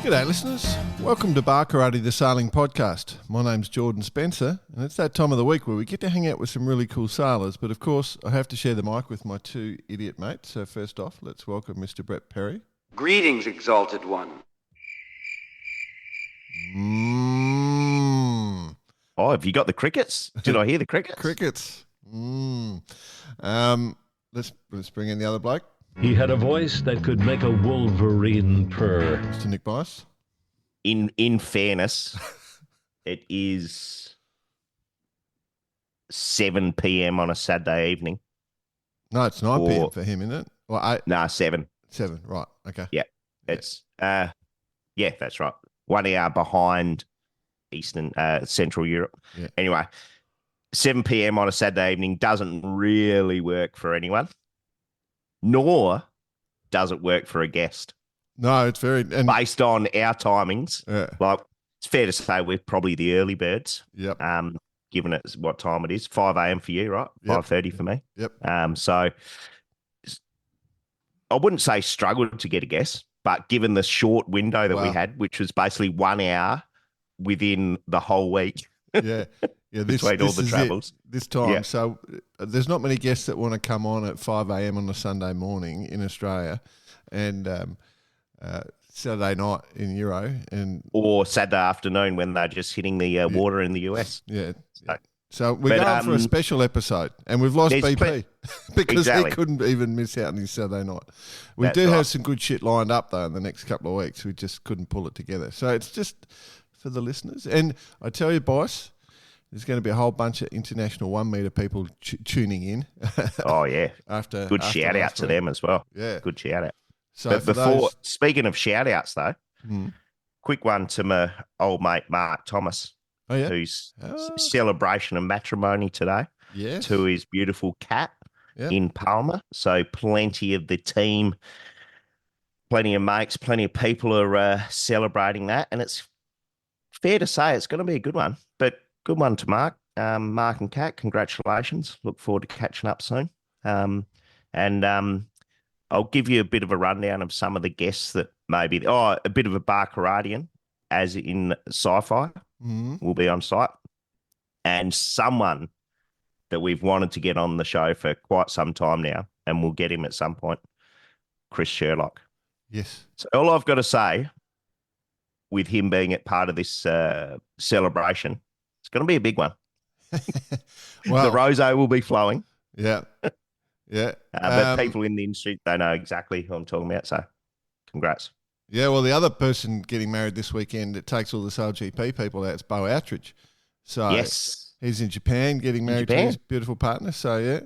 G'day listeners, welcome to Bar Karate, the Sailing Podcast. My name's Jordan Spencer and it's that time of the week where we get to hang out with some really cool sailors, but of course I have to share the mic with my two idiot mates. So first off, let's welcome Mr. Brett Perry. Greetings, Exalted One. Oh, have you got the crickets? Did I hear the crickets? Crickets. Let's bring in the other bloke. He had a voice that could make a wolverine purr. Mr. Nick Bice. In fairness, it is 7 p.m. on a Saturday evening. No, it's 9 p.m. for him, isn't it? Well, 8. No, 7. 7, right. Okay. Yeah, it's that's right. 1 hour behind Eastern Central Europe. Yeah. Anyway, 7 p.m. on a Saturday evening doesn't really work for anyone, nor does it work for a guest. No, it's very... And based on our timings, like it's fair to say we're probably the early birds. Yep. Given it's what time it is, 5 a.m. for you, right? Yep. 5:30 for me. Yep. So I wouldn't say struggled to get a guess, but given the short window that we had, which was basically 1 hour within the whole week. Yeah. Yeah, between all the travels this time. Yeah. So there's not many guests that want to come on at 5 a.m. on a Sunday morning in Australia, and Saturday night in Euro, or Saturday afternoon when they're just hitting the water in the US. Yeah. So we're going for a special episode, and we've lost BP because he couldn't even miss out on his Saturday night. We do have some good shit lined up though in the next couple of weeks. We just couldn't pull it together. So it's just for the listeners. And I tell you, boss, there's going to be a whole bunch of international 1 meter people tuning in. Oh yeah, after shout out to them as well. Yeah, good shout out. So but before speaking of shout outs though, quick one to my old mate Mark Thomas, who's celebration of matrimony today. Yes. To his beautiful cat in Palma. So plenty of the team, plenty of mates, plenty of people are celebrating that, and it's fair to say it's going to be a good one. But good one to Mark. Mark and Kat, congratulations. Look forward to catching up soon. I'll give you a bit of a rundown of some of the guests that maybe, a bit of a Bar Karatian, as in sci-fi, will be on site. And someone that we've wanted to get on the show for quite some time now, and we'll get him at some point, Chris Sherlock. Yes. So all I've got to say, with him being at part of this celebration, it's going to be a big one. Well, the rosé will be flowing. Yeah. Yeah. But people in the industry, they know exactly who I'm talking about. So congrats. Yeah. Well, the other person getting married this weekend, it takes all the SailGP people out. It's Bo Outridge. So yes, he's in Japan getting married to his beautiful partner. So yeah.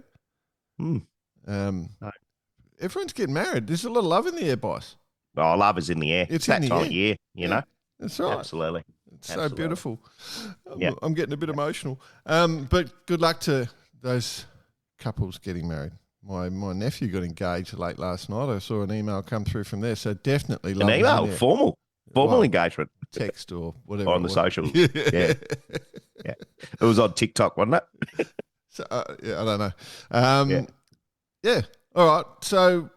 Everyone's getting married. There's a lot of love in the air, boss. Oh, love is in the air. It's that in the time air. of year, you know. That's right. Absolutely. It's so beautiful. Yeah. I'm getting a bit emotional. But good luck to those couples getting married. My nephew got engaged late last night. I saw an email come through from there. So definitely love an email, formal engagement. Text or whatever. On the socials. Yeah. Yeah. It was on TikTok, wasn't it? So, I don't know. Yeah. All right. So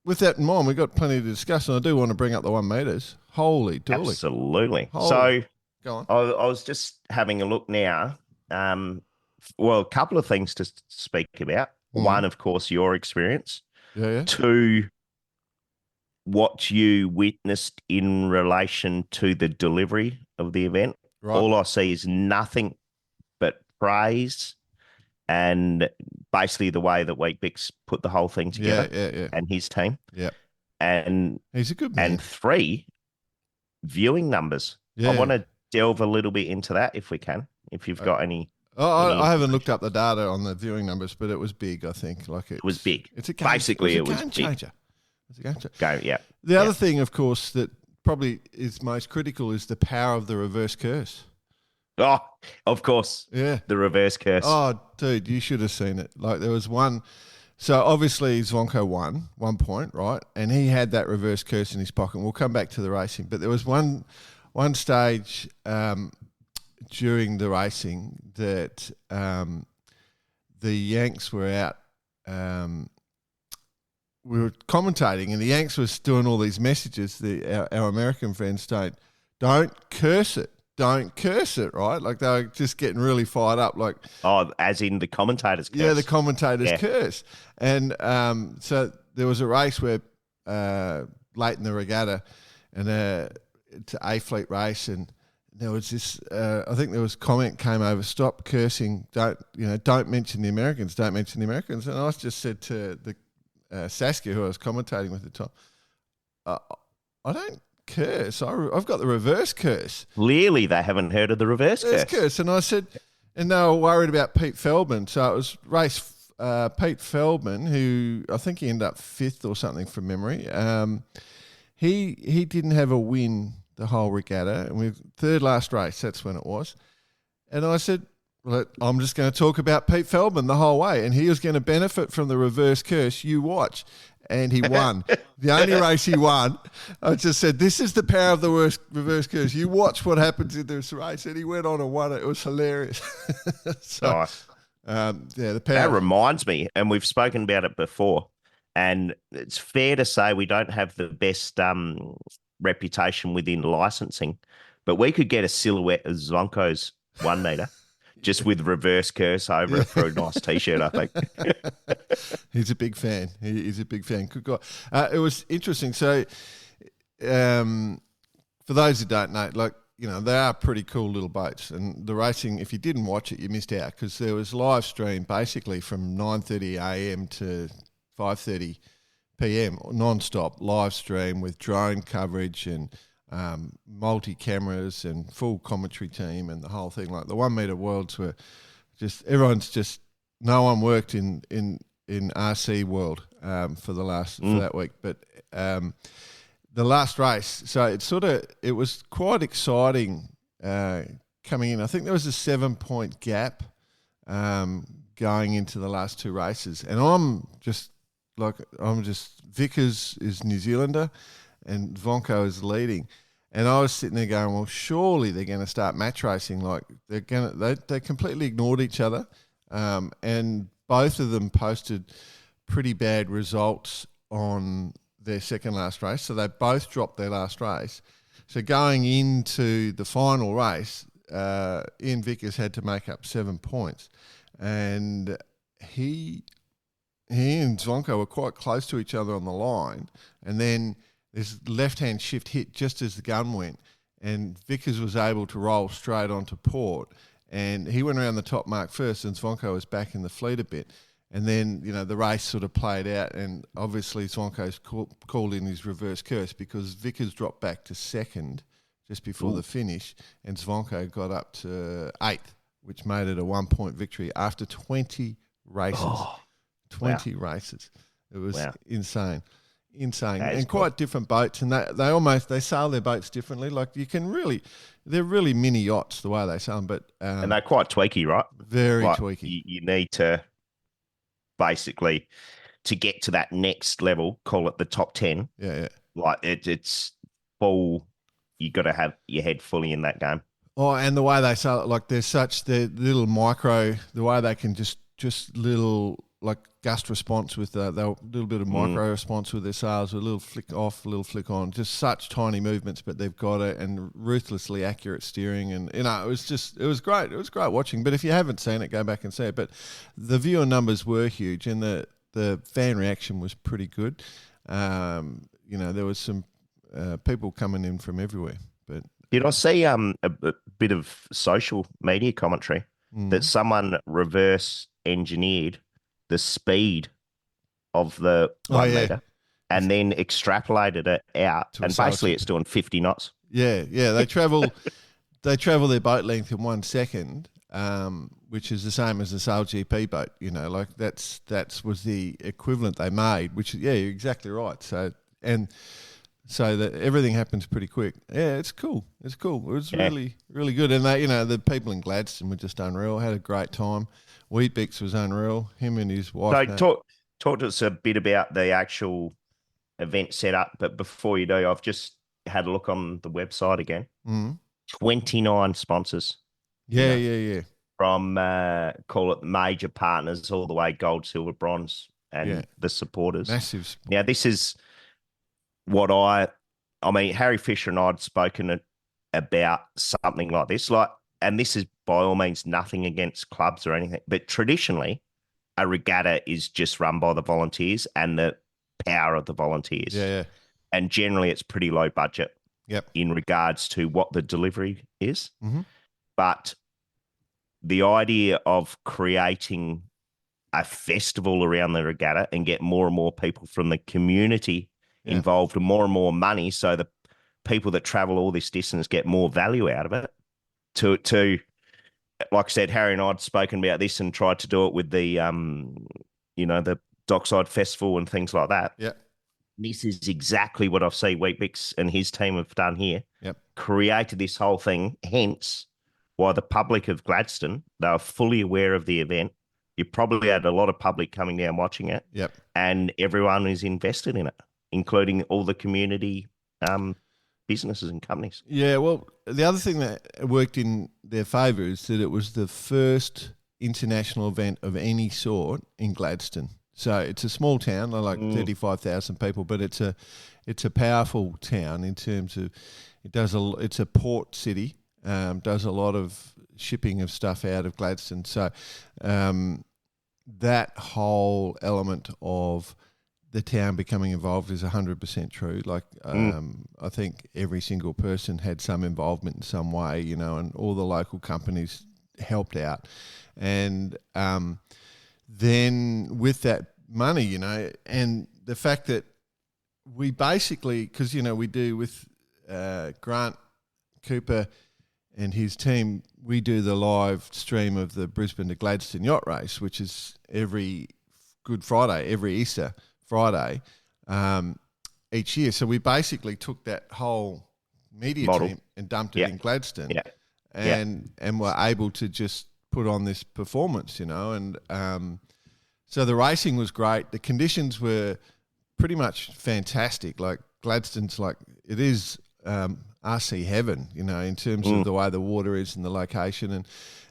with that in mind, we've got plenty to discuss, and I do want to bring up the 1 meters. Holy dooly. Absolutely. Holy. So go on. I was just having a look now. Well, a couple of things to speak about. One, of course, your experience. Yeah. 2, what you witnessed in relation to the delivery of the event. Right. All I see is nothing but praise and basically the way that Weet-Bix put the whole thing together and his team. Yeah. And he's a good man. And 3, viewing numbers. Yeah. I want to delve a little bit into that if we can, if you've got any. I haven't looked up the data on the viewing numbers, but it was big, I think. It was big. It's a game, Basically, it was a game changer. It's a game changer. Yeah. The other thing, of course, that probably is most critical is the power of the reverse curse. Oh, of course. Yeah. The reverse curse. Oh, dude, you should have seen it. Like there was one. So obviously Zvonko won 1 point, right? And he had that reverse curse in his pocket. We'll come back to the racing. But there was one stage during the racing that the Yanks were out we were commentating, and the Yanks was doing all these messages. Our American friends don't curse it. Don't curse it, right? Like they were just getting really fired up. Like, as in the commentators curse. Yeah, the commentators curse. And so there was a race where late in the regatta, and it's an A-fleet race, and there was this. I think there was comment came over. Stop cursing. Don't mention the Americans. Don't mention the Americans. And I just said to the Saskia, who I was commentating with at the time, I don't curse. I've got the reverse curse. Clearly, they haven't heard of the reverse curse. And I said, and they were worried about Pete Feldman. So it was race Pete Feldman, who I think he ended up 5th or something from memory. He didn't have a win the whole regatta, and third last race. That's when it was. And I said, well, I'm just going to talk about Pete Feldman the whole way, and he was going to benefit from the reverse curse. You watch. And he won. The only race he won, I just said, this is the power of the reverse curse. You watch what happens in this race. And he went on and won it. It was hilarious. Nice. The power. That reminds me, and we've spoken about it before, and it's fair to say we don't have the best reputation within licensing, but we could get a silhouette of Zvonko's 1 metre. Just with reverse curse over it for a nice T-shirt, I think. He's a big fan. He's a big fan. Good guy. It was interesting. So, for those who don't know, they are pretty cool little boats. And the racing, if you didn't watch it, you missed out because there was live stream basically from 9:30 a.m. to 5:30 p.m. non-stop live stream with drone coverage and multi-cameras and full commentary team and the whole thing. Like the 1 metre worlds were just, no one worked in RC world for that week. But the last race, so it was quite exciting coming in. I think there was a 7-point gap going into the last 2 races. And Vickers is New Zealander and Zvonko is leading. And I was sitting there going, well, surely they're going to start match racing. Like they completely ignored each other. And both of them posted pretty bad results on their second last race. So they both dropped their last race. So going into the final race, Ian Vickers had to make up 7 points. And he and Zvonko were quite close to each other on the line. And then this left-hand shift hit just as the gun went, and Vickers was able to roll straight onto port, and he went around the top mark first, and Zvonko was back in the fleet a bit. And then, the race sort of played out, and obviously Zvonko's called in his reverse curse because Vickers dropped back to second just before the finish, and Zvonko got up to 8th, which made it a 1-point victory after 20 races. 20 races. It was insane. And quite different boats, and they sail their boats differently. Like they're really mini yachts the way they sail them, but and they're quite tweaky, right? Very tweaky. You need to basically to get to that next level, call it the top 10. Yeah. Like it's full. You got to have your head fully in that game. Oh, and the way they sail, like they're little micro. The way they can just little. Like gust response with a little bit of micro response with their sails, a little flick off, a little flick on, just such tiny movements, but they've got it, and ruthlessly accurate steering, and it was great. It was great watching. But if you haven't seen it, go back and see it. But the viewer numbers were huge, and the fan reaction was pretty good. There was some people coming in from everywhere. But did I see a bit of social media commentary that someone reverse engineered the speed of the 1 metre and then extrapolated it out, and basically it's doing 50 knots. Yeah. They travel their boat length in 1 second, which is the same as a SailGP boat. Like that's was the equivalent they made. Which you're exactly right. So that everything happens pretty quick. Yeah, it's cool. It was really, really good. And they, the people in Gladstone were just unreal. Had a great time. Weet-Bix was unreal. Him and his wife. So talk to us a bit about the actual event setup. But before you do, I've just had a look on the website again. 29 sponsors. Yeah. From call it major partners all the way gold, silver, bronze, and the supporters. Massive sport. Now, this is what I mean, Harry Fisher and I had spoken about something like this, and this is by all means nothing against clubs or anything, but traditionally, a regatta is just run by the volunteers and the power of the volunteers. Yeah. And generally it's pretty low budget in regards to what the delivery is. Mm-hmm. But the idea of creating a festival around the regatta and get more and more people from the community involved and more money, so the people that travel all this distance get more value out of it. To like I said, Harry and I had spoken about this and tried to do it with the the Dockside Festival and things like that. Yeah. This is exactly what I've seen Weet-Bix and his team have done here. Yep. Created this whole thing, hence why the public of Gladstone, they were fully aware of the event. You probably had a lot of public coming down watching it. Yep. And everyone is invested in it, including all the community businesses and companies. Yeah, well, the other thing that worked in their favour is that it was the first international event of any sort in Gladstone. So it's a small town, like 35,000 people, but it's a powerful town in terms of it's a port city, does a lot of shipping of stuff out of Gladstone. So that whole element of the town becoming involved is 100% true. Like, I think every single person had some involvement in some way, and all the local companies helped out. And then with that money, and the fact that we basically, because, we do with Grant Cooper and his team, we do the live stream of the Brisbane to Gladstone yacht race, which is every Good Friday, every Easter Friday each year. So we basically took that whole media model team and dumped it in Gladstone, and were able to just put on this performance, and so the racing was great. The conditions were pretty much fantastic. Like Gladstone's it is RC heaven, in terms of the way the water is and the location,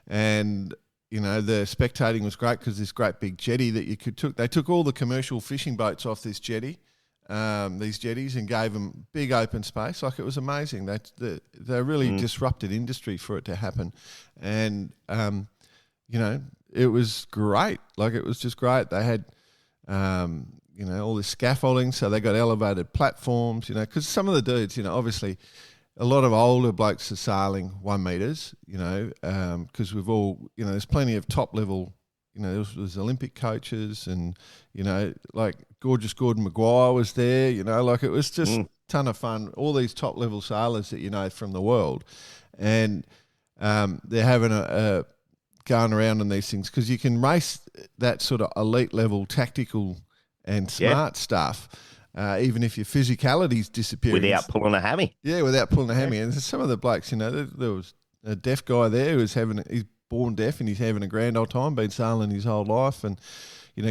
and the spectating was great because this great big jetty that you could they took all the commercial fishing boats off this jetty, these jetties, and gave them big open space. Like, it was amazing. They really disrupted industry for it to happen, and it was great. Like, it was just great. They had all this scaffolding, so they got elevated platforms. Because some of the dudes, obviously, a lot of older blokes are sailing 1 meters, because we've all, there's plenty of top level, there's Olympic coaches and, like Gorgeous Gordon Maguire was there, like it was just a ton of fun. All these top level sailors that, from the world. And they're having a going around on these things because you can race that sort of elite level tactical and smart stuff. Even if your physicality's disappearing. Without pulling a hammy. Yeah, without pulling a hammy. And some of the blokes, there was a deaf guy there who's he's born deaf and he's having a grand old time, been sailing his whole life. And,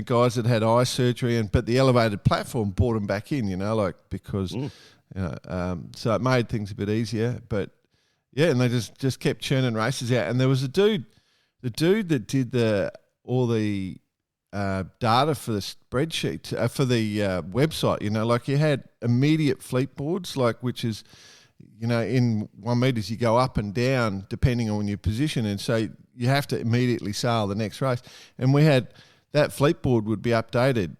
guys that had eye surgery, but the elevated platform brought them back in, because, so it made things a bit easier. But, and they just kept churning races out. And there was the dude that did all the data for the spreadsheet, for the website, like you had immediate fleet boards, which is, in 1 meters you go up and down depending on your position, and so you have to immediately sail the next race. And we had that fleet board would be updated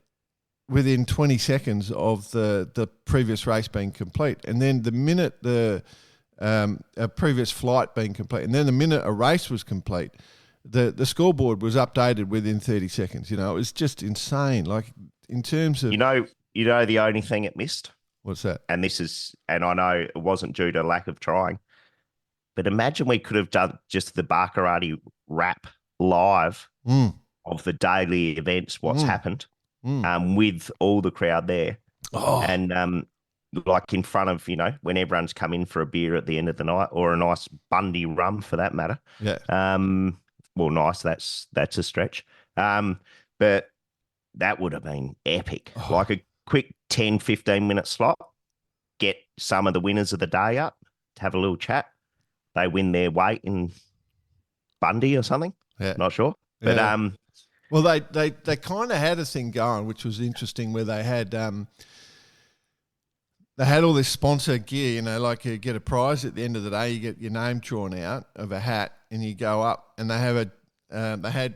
within 20 seconds of the previous race being complete, and then the minute a previous flight being complete, and then the minute a race was complete, the scoreboard was updated within 30 seconds. It was just insane. Like, in terms of... the only thing it missed? What's that? And I know it wasn't due to lack of trying, but imagine we could have done just the Barkarati wrap live of the daily events, what's happened, with all the crowd there. Oh. And like in front of, when everyone's come in for a beer at the end of the night, or a nice Bundy rum for that matter. Yeah. Well, nice, that's a stretch. But that would have been epic. Oh. Like a quick 10, 15-minute slot, get some of the winners of the day up, to have a little chat. They win their weight in Bundy or something. Yeah. Not sure. But Well, they kind of had a thing going, which was interesting, where they had all this sponsor gear. You know, like you get a prize at the end of the day, you get your name drawn out of a hat, and you go up, and they had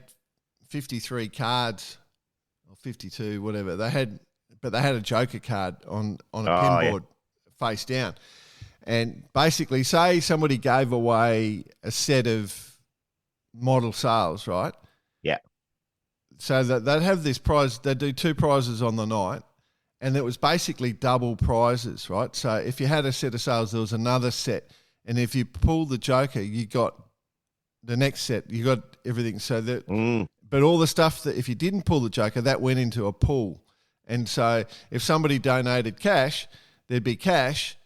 53 cards or 52, whatever they had, but they had a Joker card on a pinboard face down, and basically, say somebody gave away a set of model sales, right? Yeah. So that they'd have this prize, they'd do 2 prizes on the night, and it was basically double prizes, right? So if you had a set of sales, there was another set, and if you pulled the Joker, you got the next set, you got everything. So that, but all the stuff that if you didn't pull the Joker, that went into a pool, and so if somebody donated cash, there'd be cash,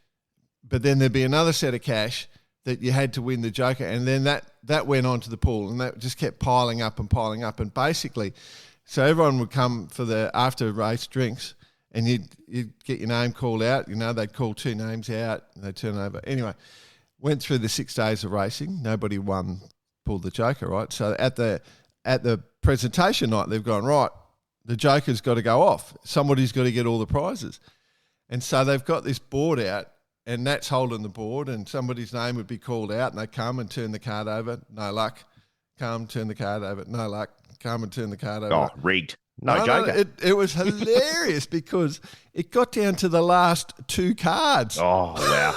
but then there'd be another set of cash that you had to win the Joker, and then that went onto the pool, and that just kept piling up, and basically, so everyone would come for the after race drinks, and you'd get your name called out. You know, they'd call 2 names out, and they'd turn over. Anyway, went through the 6 days of racing. Nobody pulled the Joker, right? So at the presentation night, they've gone, right, the Joker's got to go off. Somebody's got to get all the prizes, and so they've got this board out. And that's holding the board, and somebody's name would be called out, and they come and turn the card over. No luck. Come, turn the card over. No luck. Come and turn the card over. Oh, rigged. No Joker. No, it was hilarious because it got down to the last 2 cards. Oh, wow.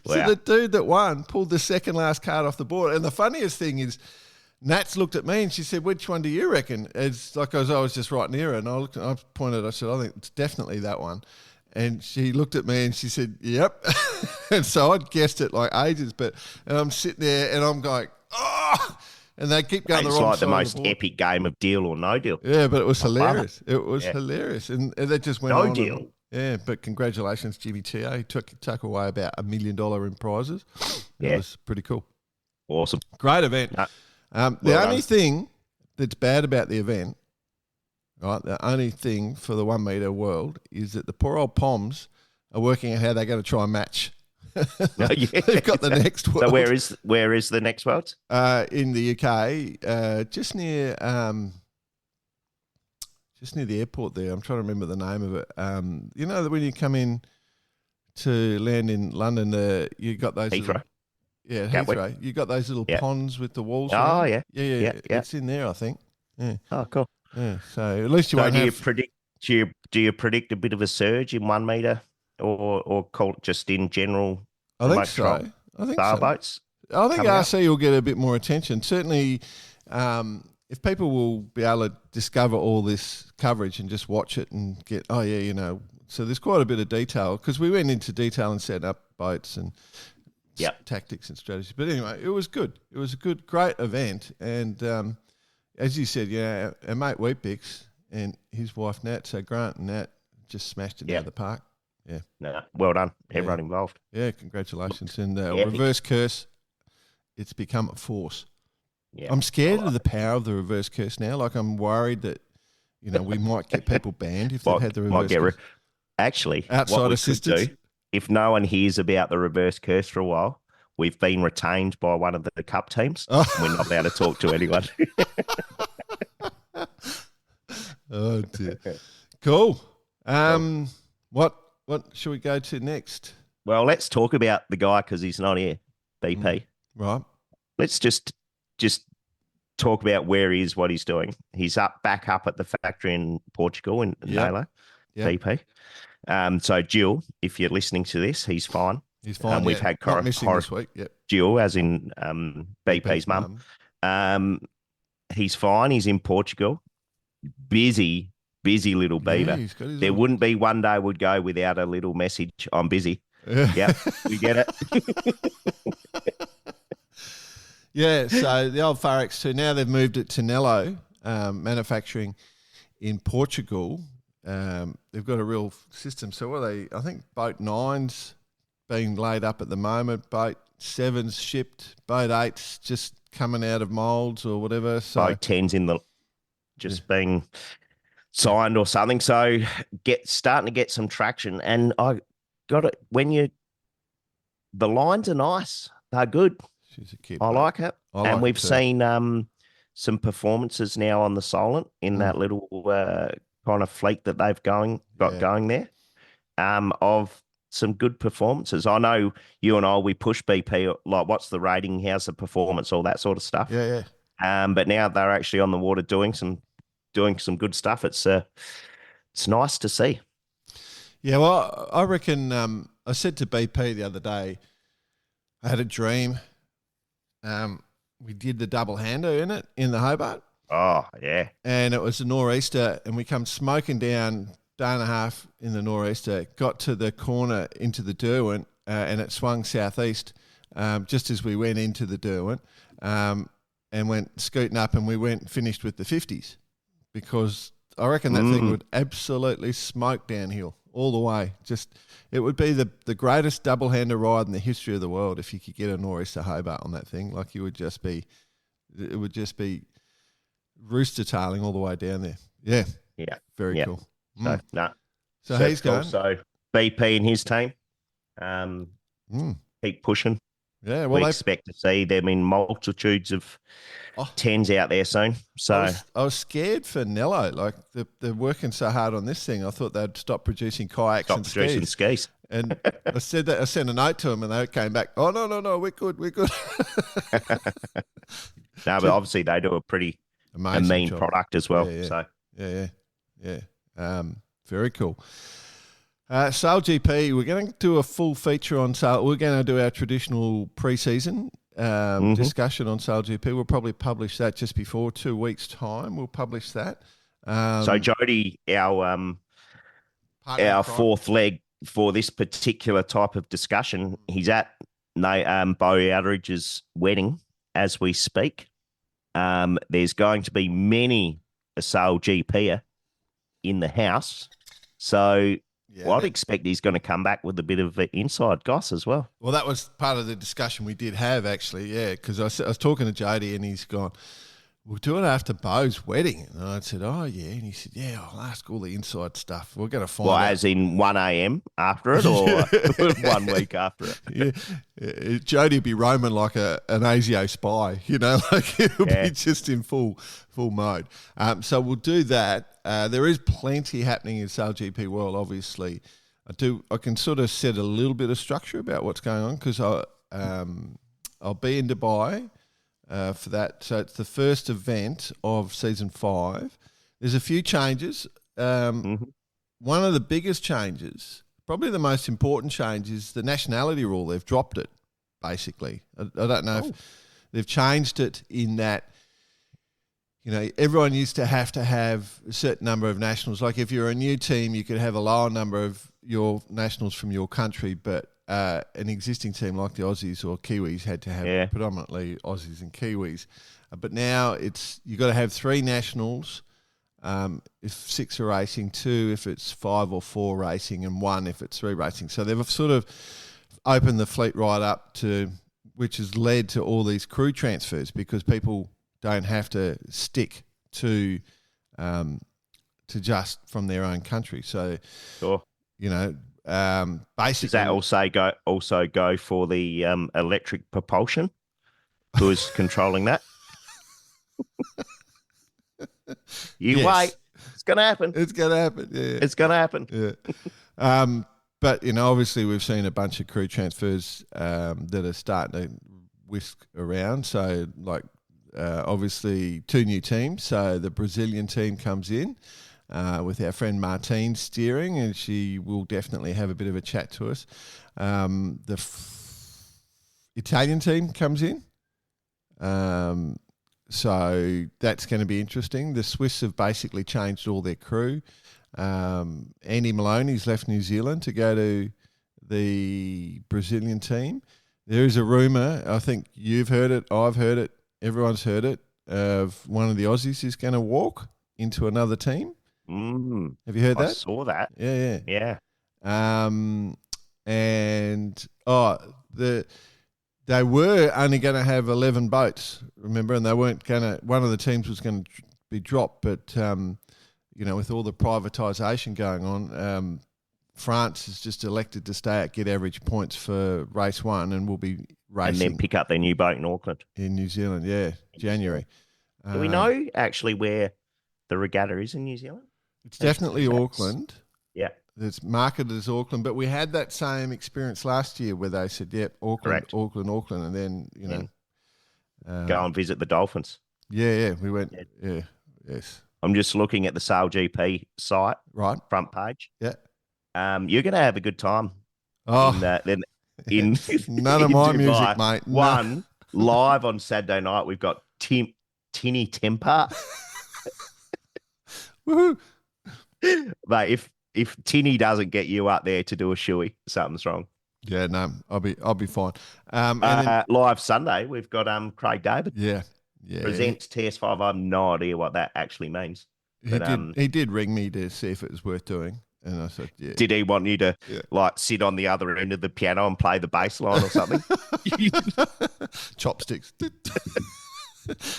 So the dude that won pulled the second last card off the board. And the funniest thing is, Nats looked at me and she said, which one do you reckon? It's like I was just right near her, and I said, I think it's definitely that one. And she looked at me and she said, yep. And so I'd guessed it like ages, and I'm sitting there and I'm going, oh, and they keep going the wrong side. It's like the most epic game of Deal or No Deal. Yeah, but it was hilarious. It was hilarious. And they just went on. No deal. Yeah, but congratulations, GBTO. He took away about $1 million in prizes. It was pretty cool. Awesome. Great event. The only thing that's bad about the event, right, the only thing for the 1 metre world is that the poor old Poms are working out how they're going to try and match. They've got the next world. So where is the next world? In the UK, just near the airport there. I'm trying to remember the name of it. You know that when you come in to land in London, you got those Heathrow. Heathrow. You got those little ponds with the walls. Oh, yeah. Yeah. It's in there, I think. Yeah. Oh, cool. Yeah, so at least you won't have... Do you predict a bit of a surge in 1 metre or call it just in general? I think so. Boats? I think RC will get a bit more attention. Certainly, if people will be able to discover all this coverage and just watch it and get, so there's quite a bit of detail because we went into detail and set up boats and tactics and strategy. But anyway, it was good. It was a great event. And as you said, our mate Weet-Bix and his wife Nat, so Grant and Nat just smashed it out of the park. Yeah. No, well done. Everyone involved. Yeah, congratulations. And reverse curse, it's become a force. Yeah. I'm scared of the power of the reverse curse now. Like I'm worried that, we might get people banned if they've had the reverse curse. Actually, outside assistance. If no one hears about the reverse curse for a while, we've been retained by one of the cup teams. Oh. We're not allowed to talk to anyone. Oh, dear. Cool. What should we go to next? Well, let's talk about the guy because he's not here, BP. Right. Let's just talk about where he is, what he's doing. He's back up at the factory in Portugal in Nalo, BP. So Jill, if you're listening to this, he's fine. He's fine. We've had this week. Yep. Jill, as in BP's mum. He's fine. He's in Portugal. Busy little beaver. There wouldn't be one day would go without a little message. I'm busy. Yep, we get it. Yeah, so the old Farex 2, now they've moved it to Nelo manufacturing in Portugal. They've got a real system. So I think boat 9's being laid up at the moment. Boat 7's shipped. Boat 8's just coming out of moulds or whatever. So boat 10's in the being signed or something. So starting to get some traction. And I got it the lines are nice. They're good. She's a kid. I like it. We've seen some performances now on the Solent in that little kind of fleet that they've got going there, of some good performances. I know you and I, we push BP, like what's the rating, how's the performance, all that sort of stuff. Yeah. But now they're actually on the water doing some good stuff. It's nice to see. Yeah, well, I reckon I said to BP the other day, I had a dream. We did the double hander in the Hobart. Oh, yeah. And it was a nor'easter, and we come smoking down day and a half in the nor'easter, got to the corner into the Derwent, and it swung southeast just as we went into the Derwent, and went scooting up, and we finished with the 50s, because I reckon that thing would absolutely smoke downhill all the way. It would be the greatest double-hander ride in the history of the world if you could get a nor'easter Hobart on that thing. Like, it would just be rooster tailing all the way down there. Yeah. Yeah. Very cool. So he's going. So BP and his team keep pushing. Yeah, well, we expect to see them in multitudes of tens out there soon. So I was scared for Nello. Like, they're working so hard on this thing. I thought they'd stop producing kayaks and skis. And I said that. I sent a note to them, and they came back. Oh no, we're good. No, but obviously they do a pretty mean job. Product as well. Yeah. Very cool. SailGP, we're going to do a full feature on Sail. We're going to do our traditional pre-season discussion on SailGP. We'll probably publish that just before 2 weeks' time. We'll publish that. So Jody, our fourth leg for this particular type of discussion, he's at Bo Outridge's wedding as we speak. There's going to be many a SailGPer in the house. So I'd expect he's going to come back with a bit of inside goss as well. Well, that was part of the discussion we did have, actually, because I was talking to Jody, and he's gone, we'll do it after Bo's wedding. And I said, oh, yeah. And he said, yeah, I'll ask all the inside stuff. We're going to find out. As in 1 a.m. after it, or 1 week after it? Yeah. Jody would be roaming like an ASIO spy, like he'll be just in full mode. So we'll do that. There is plenty happening in SailGP World, obviously. I can sort of set a little bit of structure about what's going on, because I'll be in Dubai for that. So it's the first event of season 5. There's a few changes. One of the biggest changes, probably the most important change, is the nationality rule. They've dropped it, basically. I don't know if they've changed it in that, everyone used to have a certain number of nationals. Like, if you're a new team, you could have a lower number of your nationals from your country, but an existing team like the Aussies or Kiwis had to have predominantly Aussies and Kiwis. But now you've got to have 3 nationals if 6 are racing, 2 if it's 5 or 4 racing, and 1 if it's 3 racing. So they've sort of opened the fleet right up which has led to all these crew transfers, because people don't have to stick to just from their own country. So, basically, does that also go for the electric propulsion? Who's controlling that? Wait, it's going to happen. It's going to happen. Yeah, it's going to happen. Yeah. But obviously, we've seen a bunch of crew transfers that are starting to whisk around. So, like, obviously 2 new teams. So the Brazilian team comes in with our friend Martine steering, and she will definitely have a bit of a chat to us. The Italian team comes in. So that's going to be interesting. The Swiss have basically changed all their crew. Andy Maloney's left New Zealand to go to the Brazilian team. There is a rumour, I think you've heard it, I've heard it, everyone's heard it, of one of the Aussies is going to walk into another team. Have you heard that? I saw that. Yeah. They were only going to have 11 boats, remember, and they weren't going to. One of the teams was going to be dropped, but with all the privatisation going on, France has just elected to stay at get average points for race 1, and will be racing and then pick up their new boat in Auckland, in New Zealand. January. Do we know actually where the regatta is in New Zealand? It's definitely Auckland. Yeah. It's marketed as Auckland, but we had that same experience last year where they said, yep, Auckland, Correct. Auckland, and then, go and visit the Dolphins. Yeah, we went, yes. I'm just looking at the SailGP site, right, front page. Yeah. You're going to have a good time. Oh, none of my music, mate. One, live on Saturday night, we've got Tinny Temper. Woohoo. Mate, if Tinny doesn't get you up there to do a shoey, something's wrong. Yeah, no, I'll be fine. And then, live Sunday, we've got Craig David. Yeah. Presents TS5. I have no idea what that actually means. He did ring me to see if it was worth doing, and I said, yeah. Did he want you to sit on the other end of the piano and play the bass line or something? Chopsticks.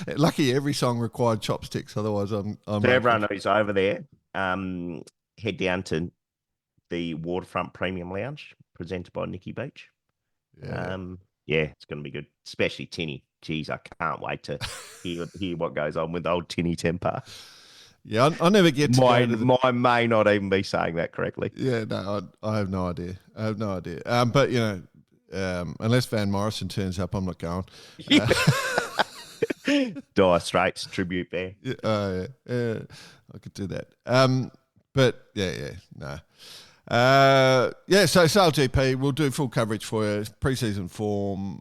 Lucky every song required chopsticks, otherwise I'm so everyone who's over there, head down to the Waterfront Premium Lounge presented by Nikki Beach. It's going to be good, especially Tinny. Jeez, I can't wait to hear what goes on with old Tinny Temper. Yeah, I never get to I may not even be saying that correctly. Yeah, no, I have no idea. But, unless Van Morrison turns up, I'm not going. Dire Straits tribute band. Yeah, I could do that. But, no. So SailGP, we'll do full coverage for you, pre-season form,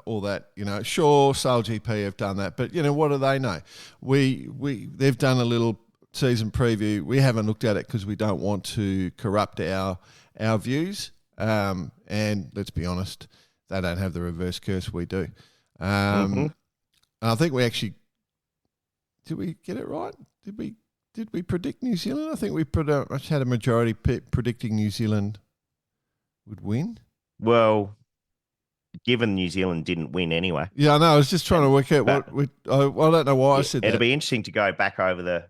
all that. Sure, SailGP have done that, but what do they know? They've done a little season preview. We haven't looked at it because we don't want to corrupt our views. And let's be honest, they don't have the reverse curse we do. I think we actually did we get it right? Did we predict New Zealand? I think we pretty much had a majority predicting New Zealand would win. Well, given New Zealand didn't win anyway. Yeah, I know. I was just trying to work out I don't know why I said that. It'll be interesting to go back over the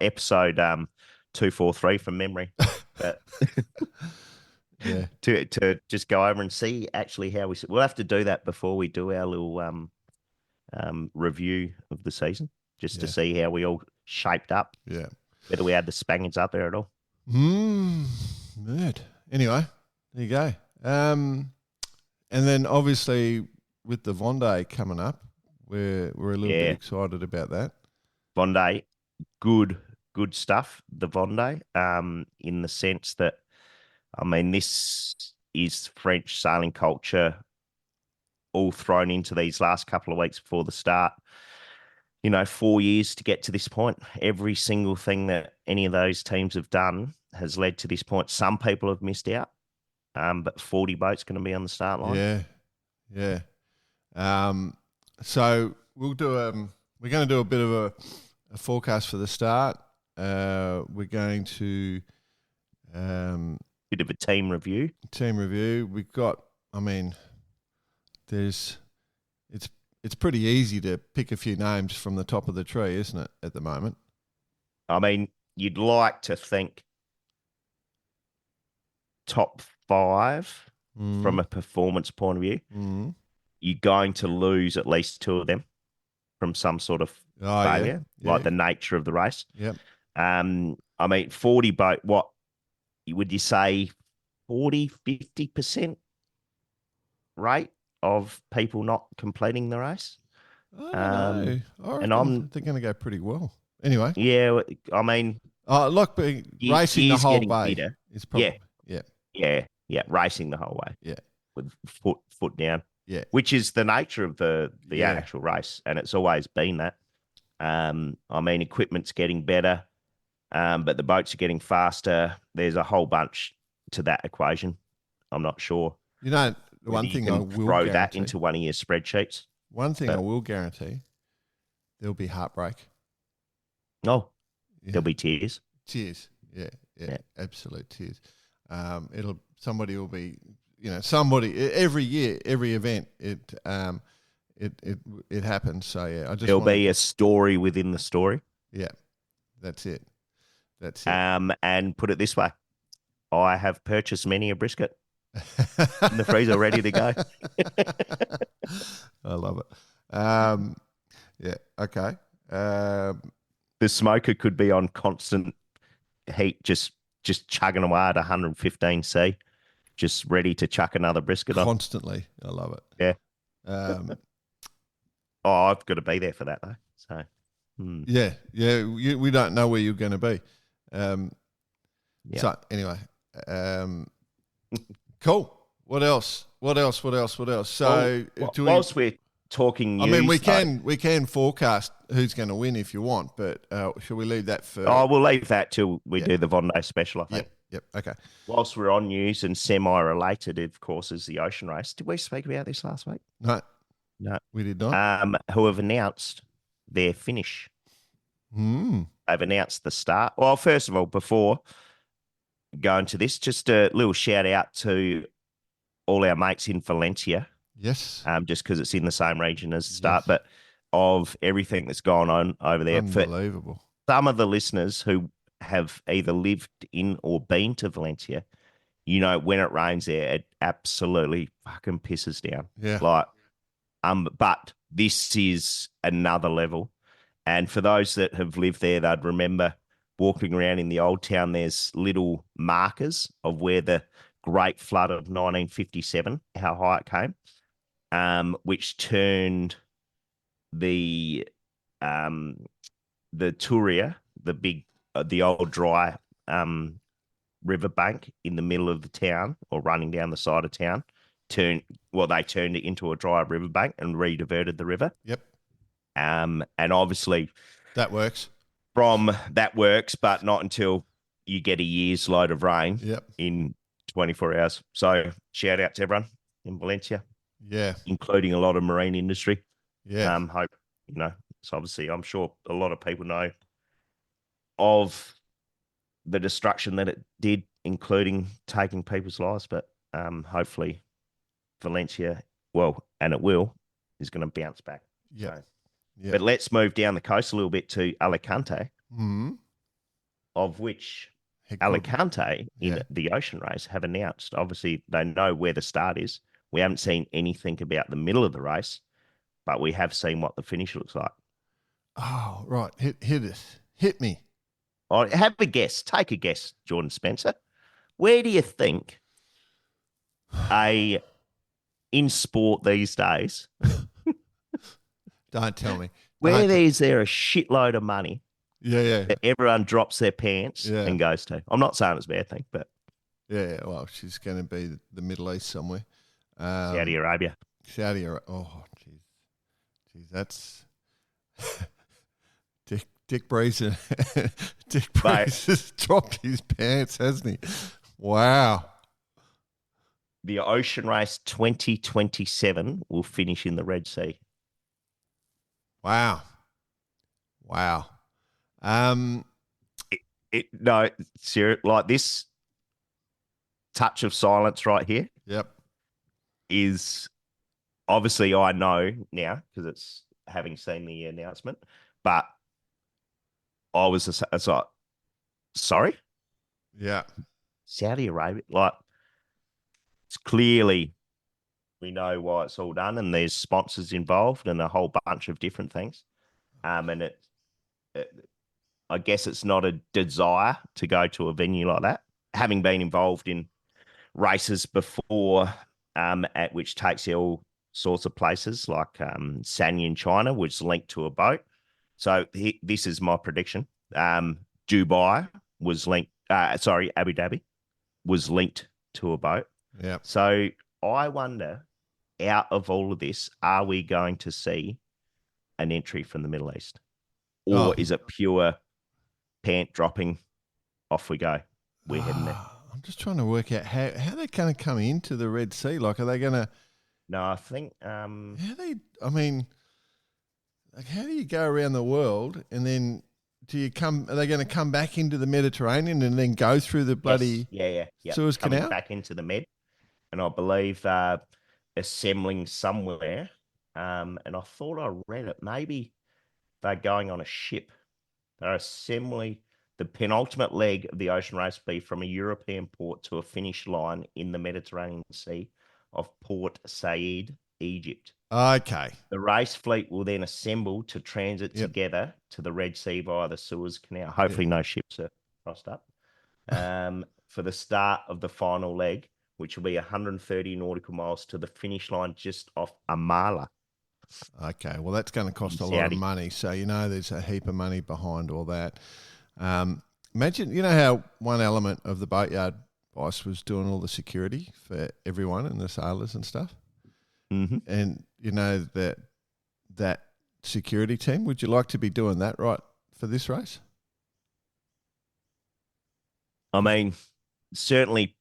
episode 243 from memory. But yeah. To just go over and see actually how we'll have to do that before we do our little review of the season, just to see how we all shaped up. Yeah. Whether we had the Spaniards up there at all. Good. Anyway, there you go. And then obviously with the Vendee coming up, we're a little bit excited about that. Vendee, good stuff. The Vendee, in the sense that, this is French sailing culture all thrown into these last couple of weeks before the start. 4 years to get to this point. Every single thing that any of those teams have done has led to this point. Some people have missed out, but 40 boats going to be on the start line. Yeah. So we'll do we're going to do a bit of a forecast for the start. We're going to bit of a team review. We've got. It's pretty easy to pick a few names from the top of the tree, isn't it, at the moment? You'd like to think top 5 from a performance point of view. You're going to lose at least 2 of them from some sort of failure, like the nature of the race. Yep. 40 boat, what would you say, 40-50% rate of people not completing the race? I reckon they're going to go pretty well. Anyway. Yeah, racing the whole way is probably racing the whole way. Yeah, with foot down. Yeah, which is the nature of the actual race, and it's always been that. Equipment's getting better, but the boats are getting faster. There's a whole bunch to that equation. I'm not sure. The one thing I will throw guarantee, that into one of your spreadsheets. One thing I will guarantee, there'll be heartbreak. Oh, there'll be tears. Tears. Yeah, absolute tears. Somebody will be, every year, every event, it happens. So there'll be a story within the story. Yeah, that's it. And put it this way, I have purchased many a brisket in the freezer ready to go. I love it. Yeah. Okay. The smoker could be on constant heat, just chugging away at 115C, just ready to chuck another brisket on. Constantly. I love it. Yeah. I've got to be there for that though. So. Yeah. We don't know where you're going to be. Yeah. So anyway, cool. What else? So whilst we're talking news, I mean, we can forecast who's going to win if you want, but shall we leave that for? Oh, we'll leave that till we do the Vendee special, I think. Yep. Okay. Whilst we're on news and semi-related, of course, is the ocean race. Did we speak about this last week? No, we did not. Who have announced their finish. They've announced the start. Well, first of all, before going to this, just a little shout out to all our mates in Valencia. Yes. Just because it's in the same region as the start, but of everything that's gone on over there. Unbelievable. For some of the listeners who have either lived in or been to Valencia, when it rains there, it absolutely fucking pisses down. Yeah. But this is another level. And for those that have lived there, they'd remember walking around in the old town, there's little markers of where the Great Flood of 1957, how high it came, which turned the Turia, the old dry riverbank in the middle of the town or running down the side of town, they turned it into a dry riverbank and rediverted the river. Yep. And obviously that works. That works, but not until you get a year's load of rain in 24 hours. So shout out to everyone in Valencia. Yeah. Including a lot of marine industry. Yeah. Hope, so obviously I'm sure a lot of people know of the destruction that it did, including taking people's lives, but hopefully Valencia, and it will, is going to bounce back. Yeah. So, but let's move down the coast a little bit to Alicante, of which Alicante in the ocean race have announced, obviously they know where the start is. We haven't seen anything about the middle of the race, but we have seen what the finish looks like. Oh, right. Hit us. Hit me. Have a guess. Take a guess, Jordan Spencer. Where do you think in sport these days? Don't tell me. Where is there a shitload of money? Yeah. That everyone drops their pants and goes to. I'm not saying it's a bad thing, but yeah. Well, she's going to be the Middle East somewhere. Saudi Arabia. Oh, geez, that's Dick Breeze. Dick Breeze has dropped his pants, hasn't he? Wow. The Ocean Race 2027 will finish in the Red Sea. Wow. Seriously, like this touch of silence right here. Yep. Is obviously I know now because it's having seen the announcement, but I was like, sorry? Yeah. Saudi Arabia, it's clearly we know why it's all done, and there's sponsors involved and a whole bunch of different things. And I guess it's not a desire to go to a venue like that. Having been involved in races before, at which takes you all sorts of places, like Sanya in China, which is linked to a boat. So this is my prediction. Dubai was linked. Abu Dhabi was linked to a boat. Yeah. So I wonder, out of all of this, are we going to see an entry from the Middle East, or is it pure pant dropping? Off we go. We're heading there. I'm just trying to work out how they're going to come into the Red Sea. Like, are they going to? No, I think. How do you go around the world and then are they going to come back into the Mediterranean and then go through the bloody Suez Canal? Back into the Med, and I believe assembling somewhere. And I thought I read it. Maybe they're going on a ship. They're assembling the penultimate leg of the ocean race be from a European port to a finish line in the Mediterranean Sea of Port Said Egypt. Okay. The race fleet will then assemble to transit together to the Red Sea via the Suez Canal. Hopefully no ships are crossed up. For the start of the final leg, which will be 130 nautical miles to the finish line just off Amala. Okay, well, that's going to cost a lot of money. So, there's a heap of money behind all that. Imagine, how one element of the boatyard boss was doing all the security for everyone and the sailors and stuff? Mm-hmm. And, that security team, would you like to be doing that right for this race? I mean, certainly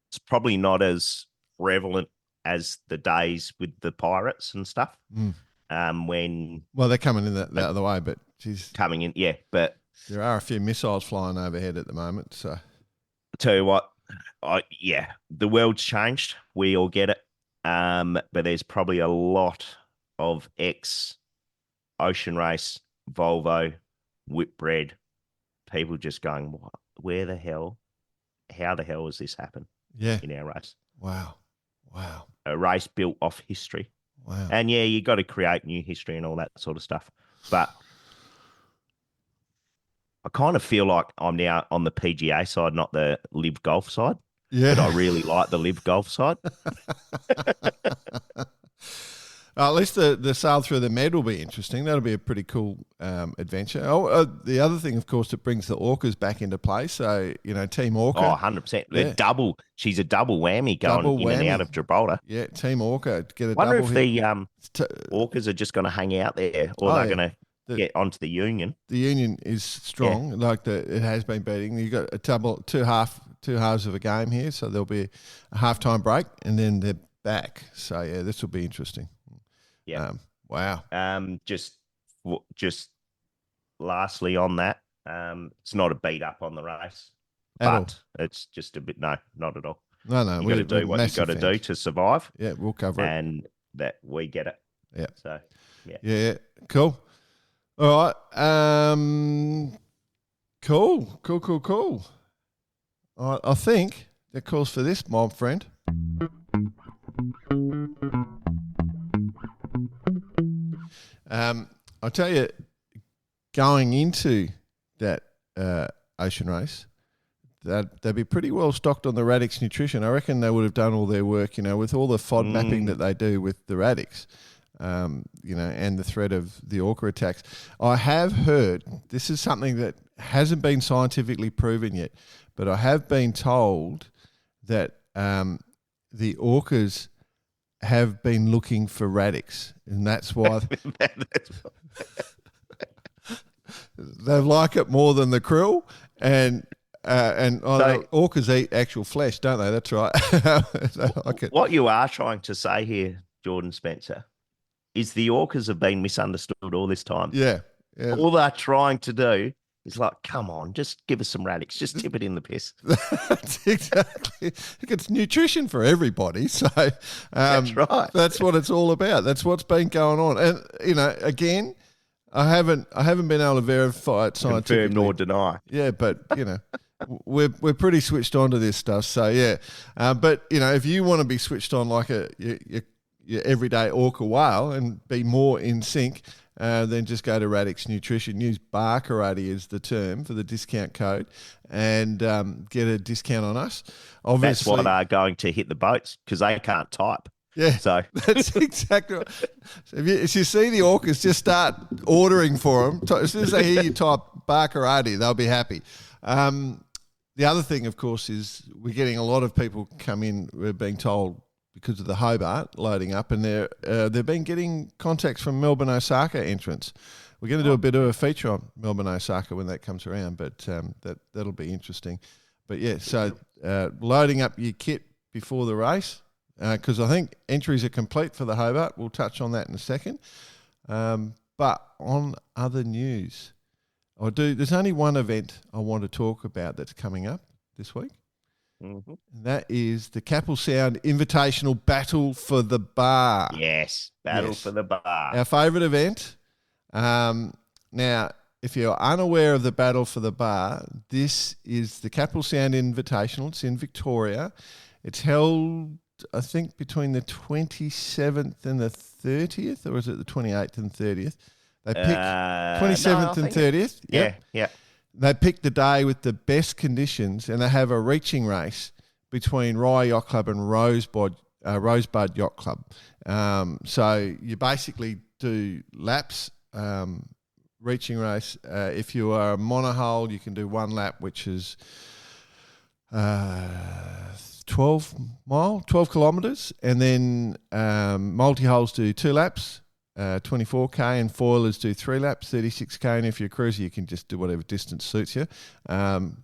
it's probably not as prevalent as the days with the pirates and stuff. When they're coming in the other way, but she's coming in, but there are a few missiles flying overhead at the moment. So, I'll tell you what, the world's changed. We all get it, but there's probably a lot of ex-Ocean Race, Volvo, Whitbread people just going, what? Where the hell? How the hell has this happened? Yeah, in our race. Wow. A race built off history. Wow. And you got to create new history and all that sort of stuff. But I kind of feel like I'm now on the PGA side, not the live golf side. Yeah. But I really like the live golf side. At least the sail through the Med will be interesting. That'll be a pretty cool adventure. The other thing, of course, it brings the orcas back into play. So, Team Orca. 100%. Yeah. She's a double whammy going in and out of Gibraltar. Yeah, Team Orca. Get a wonder double if hit. The orcas are just going to hang out there or they're going to get onto the Union. The Union is strong, it has been beating. You've got two halves of a game here, so there'll be a halftime break and then they're back. So, this will be interesting. Yeah. Wow. Just lastly on that, it's not a beat up on the race, but it's just a bit. No, not at all. No. You got to do what you got to do to survive. Yeah, we'll cover it, and that we get it. Yeah. So yeah, cool. All right. Cool. All right, I think that calls for this, my friend. I'll tell you, going into that ocean race, they'd be pretty well stocked on the Radix nutrition. I reckon they would have done all their work, with all the FOD mapping that they do with the Radix, and the threat of the orca attacks. I have heard, this is something that hasn't been scientifically proven yet, but I have been told that the orcas have been looking for Radix, and that's why they like it more than the krill. And orcas eat actual flesh, don't they? That's right. Like it. What you are trying to say here, Jordan Spencer, is the orcas have been misunderstood all this time. Yeah. All they're trying to do is like, come on, just give us some Radix. Just tip it in the piss. That's exactly. It's nutrition for everybody. So that's right. That's what it's all about. That's what's been going on. And, again, I haven't been able to verify it scientifically. Confirm nor deny. Yeah, but, we're pretty switched on to this stuff. So, yeah. But, if you want to be switched on like your everyday orca whale and be more in sync, then just go to Radix Nutrition. Use Bar Karate as the term for the discount code and get a discount on us. Obviously, that's what are going to hit the boats because they can't type. Yeah, so that's exactly right. So if you see the orcas, just start ordering for them. As soon as they hear you type Bar Karate, they'll be happy. The other thing, of course, is we're getting a lot of people come in, we're being told, because of the Hobart loading up, and they've been getting contacts from Melbourne Osaka entrants. We're going to do a bit of a feature on Melbourne Osaka when that comes around, but that'll be interesting. But yeah, so loading up your kit before the race, because I think entries are complete for the Hobart. We'll touch on that in a second. But on other news, there's only one event I want to talk about that's coming up this week. Mm-hmm. And that is the Capel Sound Invitational Battle for the Bar. Yes, Battle for the Bar. Our favourite event. Now, if you're unaware of the Battle for the Bar, this is the Capel Sound Invitational. It's in Victoria. It's held I think, between the 27th and the 30th, or is it the 28th and 30th? They pick 27th and 30th. Yeah. They pick the day with the best conditions, and they have a reaching race between Rye Yacht Club and Rosebud Yacht Club. So you basically do laps, reaching race. If you are a monohull, you can do one lap, which is 12 kilometres, and then multi-hulls do 2 laps, 24k, and foilers do 3 laps, 36k, and if you're a cruiser, you can just do whatever distance suits you. And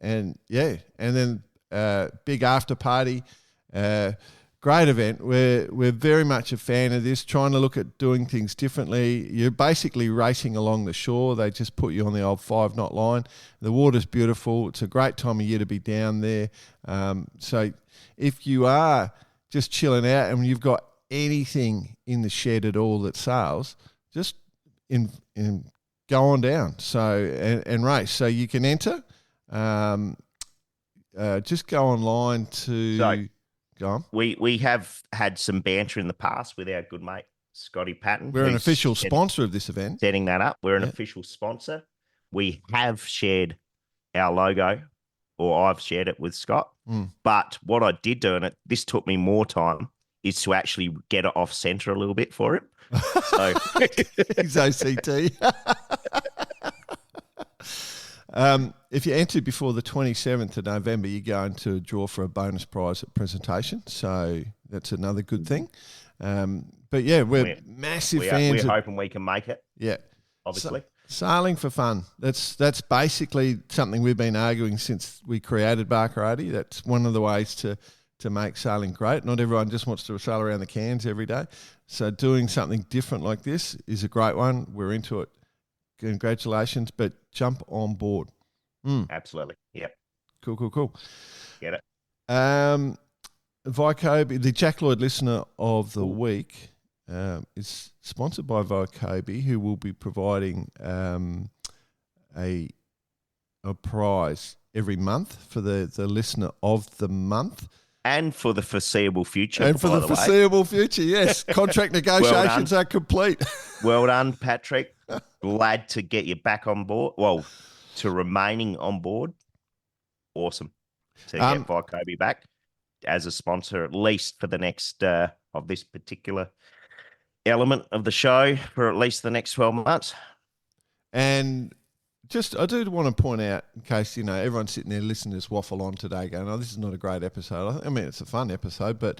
then big after party, great event. We're very much a fan of this, trying to look at doing things differently. You're basically racing along the shore. They just put you on the old 5-knot line. The water's beautiful. It's a great time of year to be down there. So if you are just chilling out and you've got anything in the shed at all that sails, just go on down and race. So you can enter. Just go online to... So, go on. We have had some banter in the past with our good mate, Scotty Patton. We're an official sponsor of this event. Setting that up. We're an official sponsor. We have shared our logo, or I've shared it with Scott. But what I did do, and this took me more time, is to actually get it off center a little bit for him. So he's OCT. If you enter before the 27th of November, you go into a draw for a bonus prize at presentation. So that's another good thing. But yeah, we're massive fans. We're hoping we can make it. Yeah. Obviously. Sailing for fun. That's basically something we've been arguing since we created Barkarati. That's one of the ways to make sailing great. Not everyone just wants to sail around the Cairns every day. So doing something different like this is a great one. We're into it. Congratulations, but jump on board. Absolutely. Yep. Cool. Get it. Vycobi, the Jack Lloyd listener of the week, is sponsored by Vycobi, who will be providing a prize every month for the listener of the month. And for the foreseeable future. And for the foreseeable future, yes. Contract negotiations are complete. Well done, Patrick. Glad to get you back on board. Well, to remaining on board. Awesome to get Vycobi back as a sponsor, at least for the next of this particular element of the show for at least the next 12 months. And I do want to point out, in case, everyone's sitting there listening to us waffle on today going, oh, this is not a great episode. I mean, it's a fun episode, but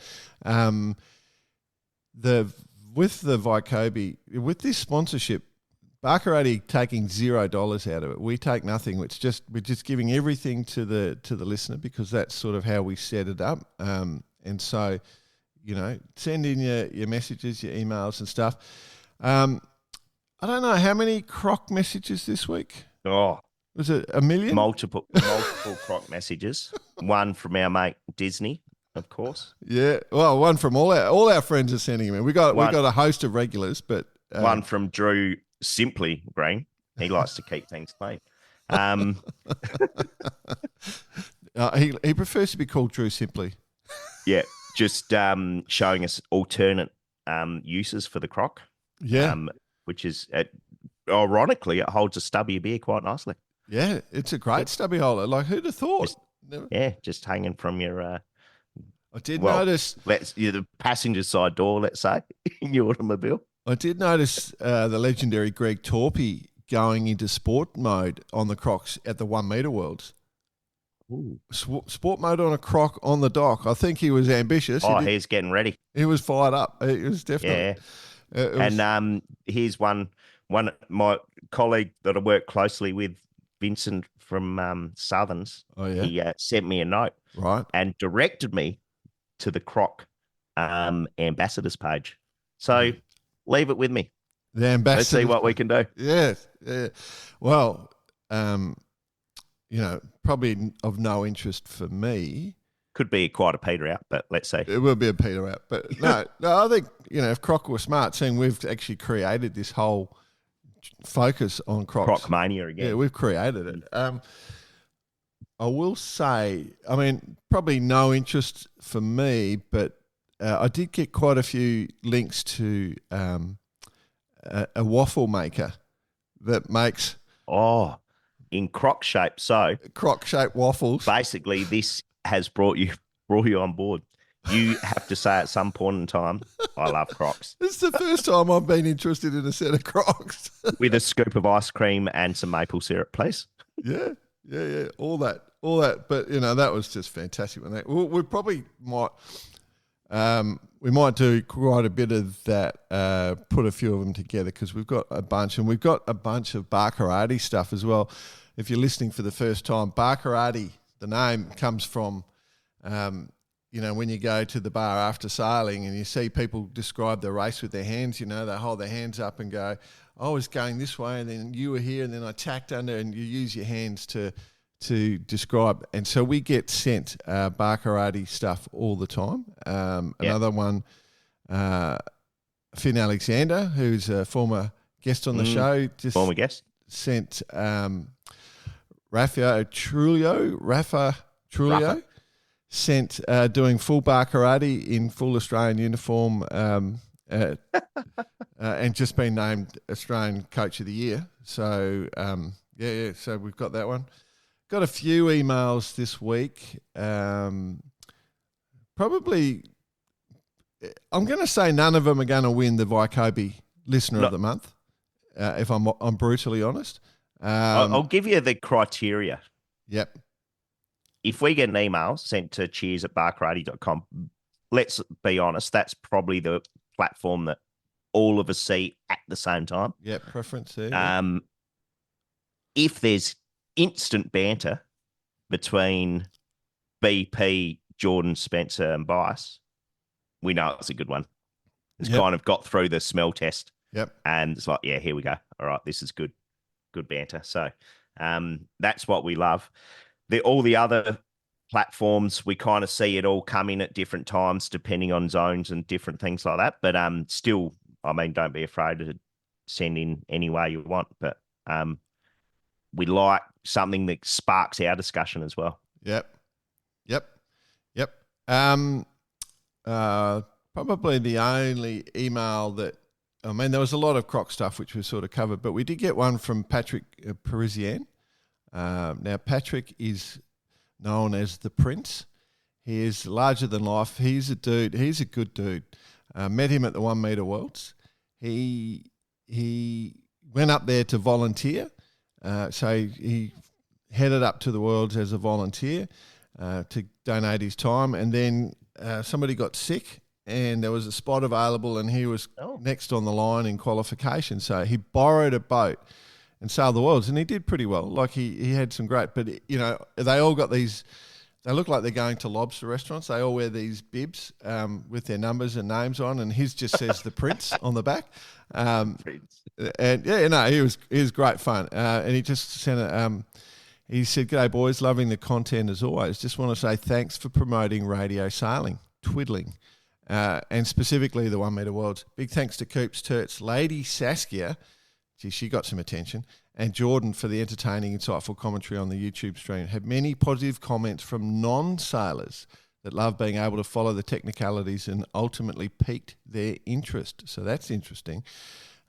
with the Vycobi, with this sponsorship, Barkarati taking $0 out of it. We take nothing. We're just giving everything to the listener, because that's sort of how we set it up. And so, send in your messages, your emails and stuff. I don't know how many croc messages this week. Oh, was it 1 million? Multiple croc messages. One from our mate Disney, of course. Yeah, well, one from all our friends are sending him in. We got a host of regulars, but one from Drew Simply Green. He likes to keep things clean. He prefers to be called Drew Simply. Yeah, just showing us alternate uses for the croc. Yeah, which is ironically, it holds a stubby beer quite nicely. Yeah, it's a great stubby holder. Like, who'd have thought? Just hanging from your. I did notice. The passenger side door, let's say, in your automobile. I did notice the legendary Greg Torpy going into sport mode on the crocs at the 1 metre Worlds. Ooh. Sport mode on a croc on the dock. I think he was ambitious. He's getting ready. He was fired up. He was definitely. Yeah. And here's one my colleague that I work closely with, Vincent from Southerns. Oh yeah. He sent me a note, right, and directed me to the croc ambassadors page. So leave it with me. The ambassador. Let's see what we can do. Yes. Yeah. Well, probably of no interest for me. Could be quite a peter out, but let's see. It will be a peter out. But no, I think, if Croc were smart, seeing we've actually created this whole focus on crocs. Croc mania again. Yeah, we've created it. I will say, probably no interest for me, but I did get quite a few links to a waffle maker that makes in crock shape. So crock shaped waffles. Basically, this has brought you on board. You have to say at some point in time, I love Crocs. It's the first time I've been interested in a set of Crocs. With a scoop of ice cream and some maple syrup, please. Yeah. All that. But, that was just fantastic. We probably might do quite a bit of that, put a few of them together because we've got a bunch. And we've got a bunch of bar karate stuff as well. If you're listening for the first time, bar karate, the name comes from... when you go to the bar after sailing and you see people describe the race with their hands, they hold their hands up and go, I was going this way and then you were here and then I tacked under, and you use your hands to describe. And so we get sent bar karate stuff all the time. Another one, Finn Alexander, who's a former guest on the show, former guest, sent Rafa Trulio. Sent doing full bar karate in full Australian uniform and just been named Australian Coach of the Year. So, so we've got that one. Got a few emails this week. Probably, I'm going to say none of them are going to win the Vycobi Listener of the Month, if I'm brutally honest. I'll give you the criteria. Yep. If we get an email sent to cheers@barkarate.com, let's be honest, that's probably the platform that all of us see at the same time. Yeah, preference there. Yeah. If there's instant banter between BP, Jordan, Spencer, and Bice, we know it's a good one. It's kind of got through the smell test. Yep. And it's like, yeah, here we go. All right, this is good. Good banter. So that's what we love. All the other platforms, we kind of see it all come in at different times, depending on zones and different things like that. But still, don't be afraid to send in any way you want. But we like something that sparks our discussion as well. Yep. Probably the only email that, there was a lot of Croc stuff which we sort of covered, but we did get one from Patrick Parisian. Now, Patrick is known as the Prince. He is larger than life. He's a dude. He's a good dude. Met him at the 1 Meter Worlds. He went up there to volunteer. So he headed up to the Worlds as a volunteer to donate his time. And then somebody got sick and there was a spot available and he was next on the line in qualification. So he borrowed a boat and sailed the Worlds, and he did pretty well. Like he had some great, but they all got these. They look like they're going to lobster restaurants. They all wear these bibs with their numbers and names on, and his just says the Prince on the back. And he was great fun. And he just sent it. He said, "G'day boys, loving the content as always. Just want to say thanks for promoting radio sailing, twiddling, and specifically the 1 Meter Worlds. Big thanks to Coops, Turts, Lady Saskia." She got some attention. And Jordan for the entertaining, insightful commentary on the YouTube stream. Had many positive comments from non-sailors that love being able to follow the technicalities and ultimately piqued their interest. So that's interesting.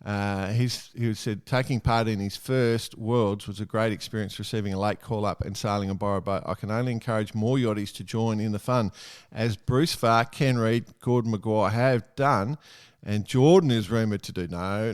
He said taking part in his first Worlds was a great experience, receiving a late call-up and sailing a borrowed boat. I can only encourage more yachties to join in the fun, as Bruce Farr, Ken Reid, Gordon Maguire have done. And Jordan is rumoured to do no.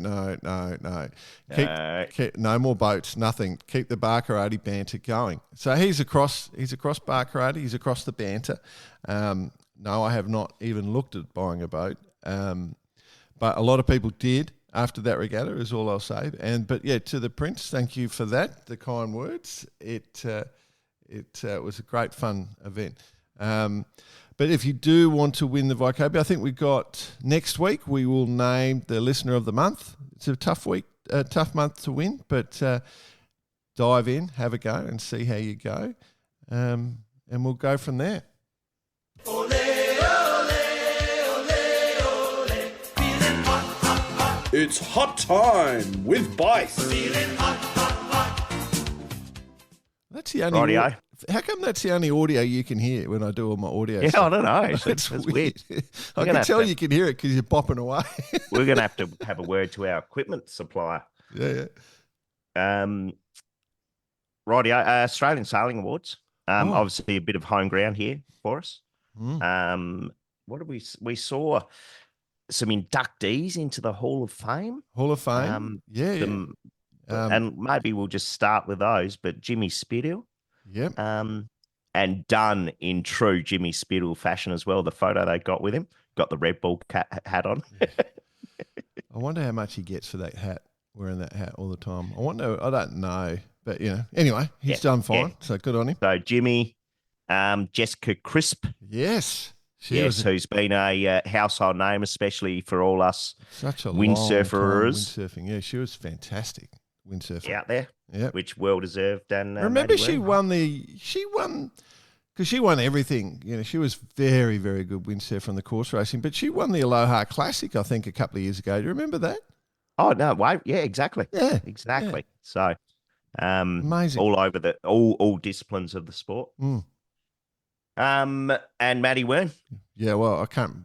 Keep no more boats, nothing. Keep the bar karate banter going. So he's across bar karate. He's across the banter. No, I have not even looked at buying a boat. But a lot of people did after that regatta, is all I'll say. But to the Prince, thank you for that, the kind words. It was a great fun event. But if you do want to win the Vycobi, I think we got next week, we will name the Listener of the Month. It's a tough month to win, but dive in, have a go and see how you go. And we'll go from there. Ole, ole, ole, ole. Feeling hot, hot, hot. It's hot time with Bice. Feeling hot, hot, hot. That's the only How come that's the only audio you can hear when I do all my audio? Yeah, stuff? I don't know. That's weird. I can tell you can hear it because you're bopping away. We're going to have a word to our equipment supplier. Yeah. Rightio, Australian Sailing Awards. Obviously a bit of home ground here for us. What did we saw some inductees into the Hall of Fame. Hall of Fame. And maybe we'll just start with those. But Jimmy Spittle. Yep. And done in true Jimmy Spittle fashion as well. The photo they got with him, got the Red Bull hat on. I wonder how much he gets for that hat, wearing that hat all the time. I don't know. But, anyway, he's done fine. So good on him. So Jimmy, Jessica Crisp. Yes. Who's been a household name, especially for all us such a windsurfers. Windsurfing. Yeah, she was fantastic windsurfing. Out there. Yeah. Which well deserved. And remember she won because she won everything. She was very, very good windsurfer on the course racing, but she won the Aloha Classic, I think, a couple of years ago. Do you remember that? Oh, no, wait. Yeah, exactly. Yeah. Exactly. Yeah. So amazing. All over all disciplines of the sport. And Matty Wern. Yeah, well, I can't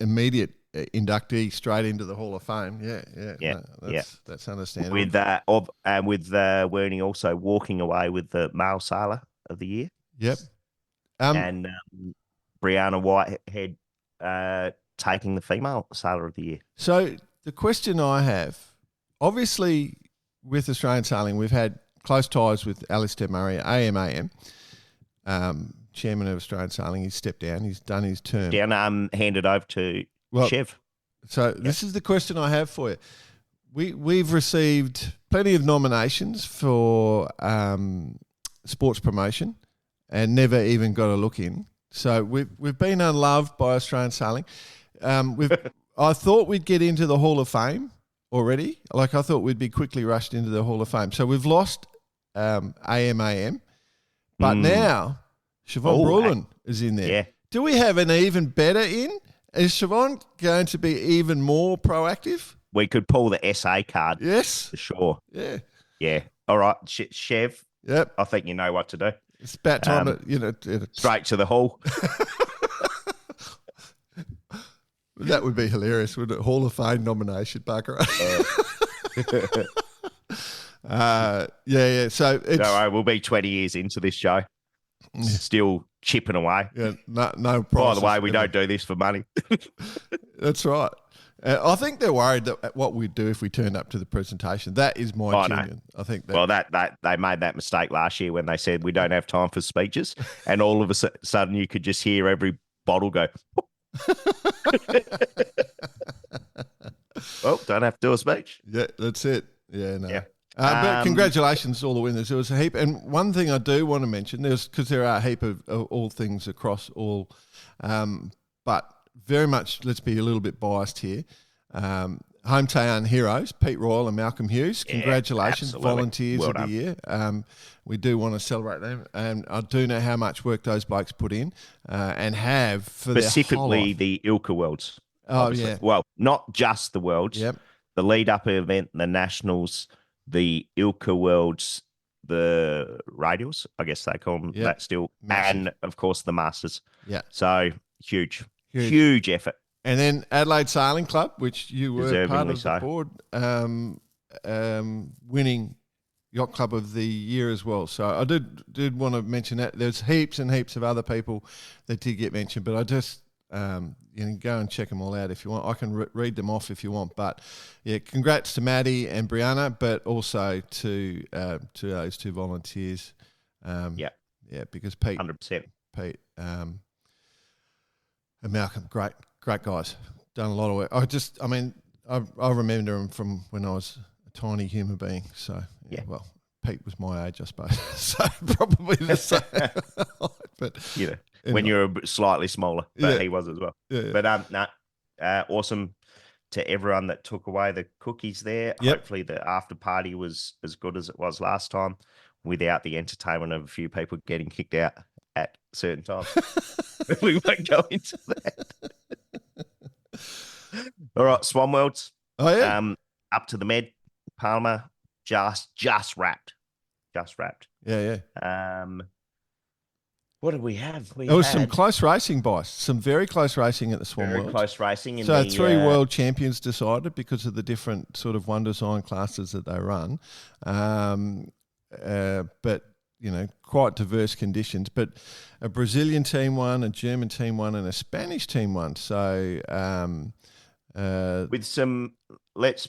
immediate inductee straight into the Hall of Fame. That's understandable. With Wernie also walking away with the male sailor of the year. Yep. And Brianna Whitehead taking the female sailor of the year. So the question I have, obviously, with Australian sailing, we've had close ties with Alistair Murray, AMAM. Chairman of Australian Sailing. He's stepped down. He's done his term. Handed over to Chev. So this is the question I have for you. We've received plenty of nominations for sports promotion and never even got a look in. So we've been unloved by Australian Sailing. I thought we'd get into the Hall of Fame already. I thought we'd be quickly rushed into the Hall of Fame. So we've lost AMAM, but now Siobhan Brulin is in there. Yeah. Do we have an even better in? Is Siobhan going to be even more proactive? We could pull the SA card. Yes. For sure. Yeah. Yeah. All right, Chev. Yep. I think you know what to do. It's about time straight to the hall. That would be hilarious, wouldn't it? Hall of Fame nomination, Barker. Yeah. So it's... All right, we'll be 20 years into this show. Still chipping away. Yeah, no prices. By the way, we don't do this for money. That's right. I think they're worried that what we'd do if we turned up to the presentation. That is my opinion. No. I think that. Well, that they made that mistake last year when they said we don't have time for speeches, and all of a sudden you could just hear every bottle go. Well, don't have to do a speech. Yeah, that's it. Yeah, no. Yeah. But congratulations to all the winners. There was a heap. And one thing I do want to mention, because there are a heap of all things across all, but very much, let's be a little bit biased here. Hometown heroes, Pete Royal and Malcolm Hughes. Congratulations, volunteers of the year. We do want to celebrate them. And I do know how much work those blokes put in and have for specifically the IOM Worlds. Oh, obviously. Yeah. Well, not just the Worlds. Yep. The lead-up event, the Nationals, the IOM Worlds, the Radials, I guess they call them that still, massive. And, of course, the Masters. Yeah. So, huge effort. And then Adelaide Sailing Club, which you were part of the board, winning Yacht Club of the Year as well. So I did want to mention that. There's heaps and heaps of other people that did get mentioned, but I just go and check them all out if you want. I can read them off if you want. But yeah, congrats to Maddie and Brianna, but also to those two volunteers. Yeah, because Pete, 100%. Pete and Malcolm, great guys, done a lot of work. I remember them from when I was a tiny human being. So well, Pete was my age, I suppose. So probably the same. But anyway. When you're slightly smaller, but he was as well. Yeah. But awesome to everyone that took away the cookies there. Yep. Hopefully the after party was as good as it was last time, without the entertainment of a few people getting kicked out at certain times. We won't go into that. All right, Swan Worlds. Oh yeah. Up to the Med, Palmer just wrapped. Yeah, yeah. What did we have? There was some close racing, Bice. Some very close racing at the Swan Worlds. Very close racing. So 3 world champions decided because of the different sort of one design classes that they run. But, you know, quite diverse conditions. But a Brazilian team won, a German team won, and a Spanish team won. So with some, let's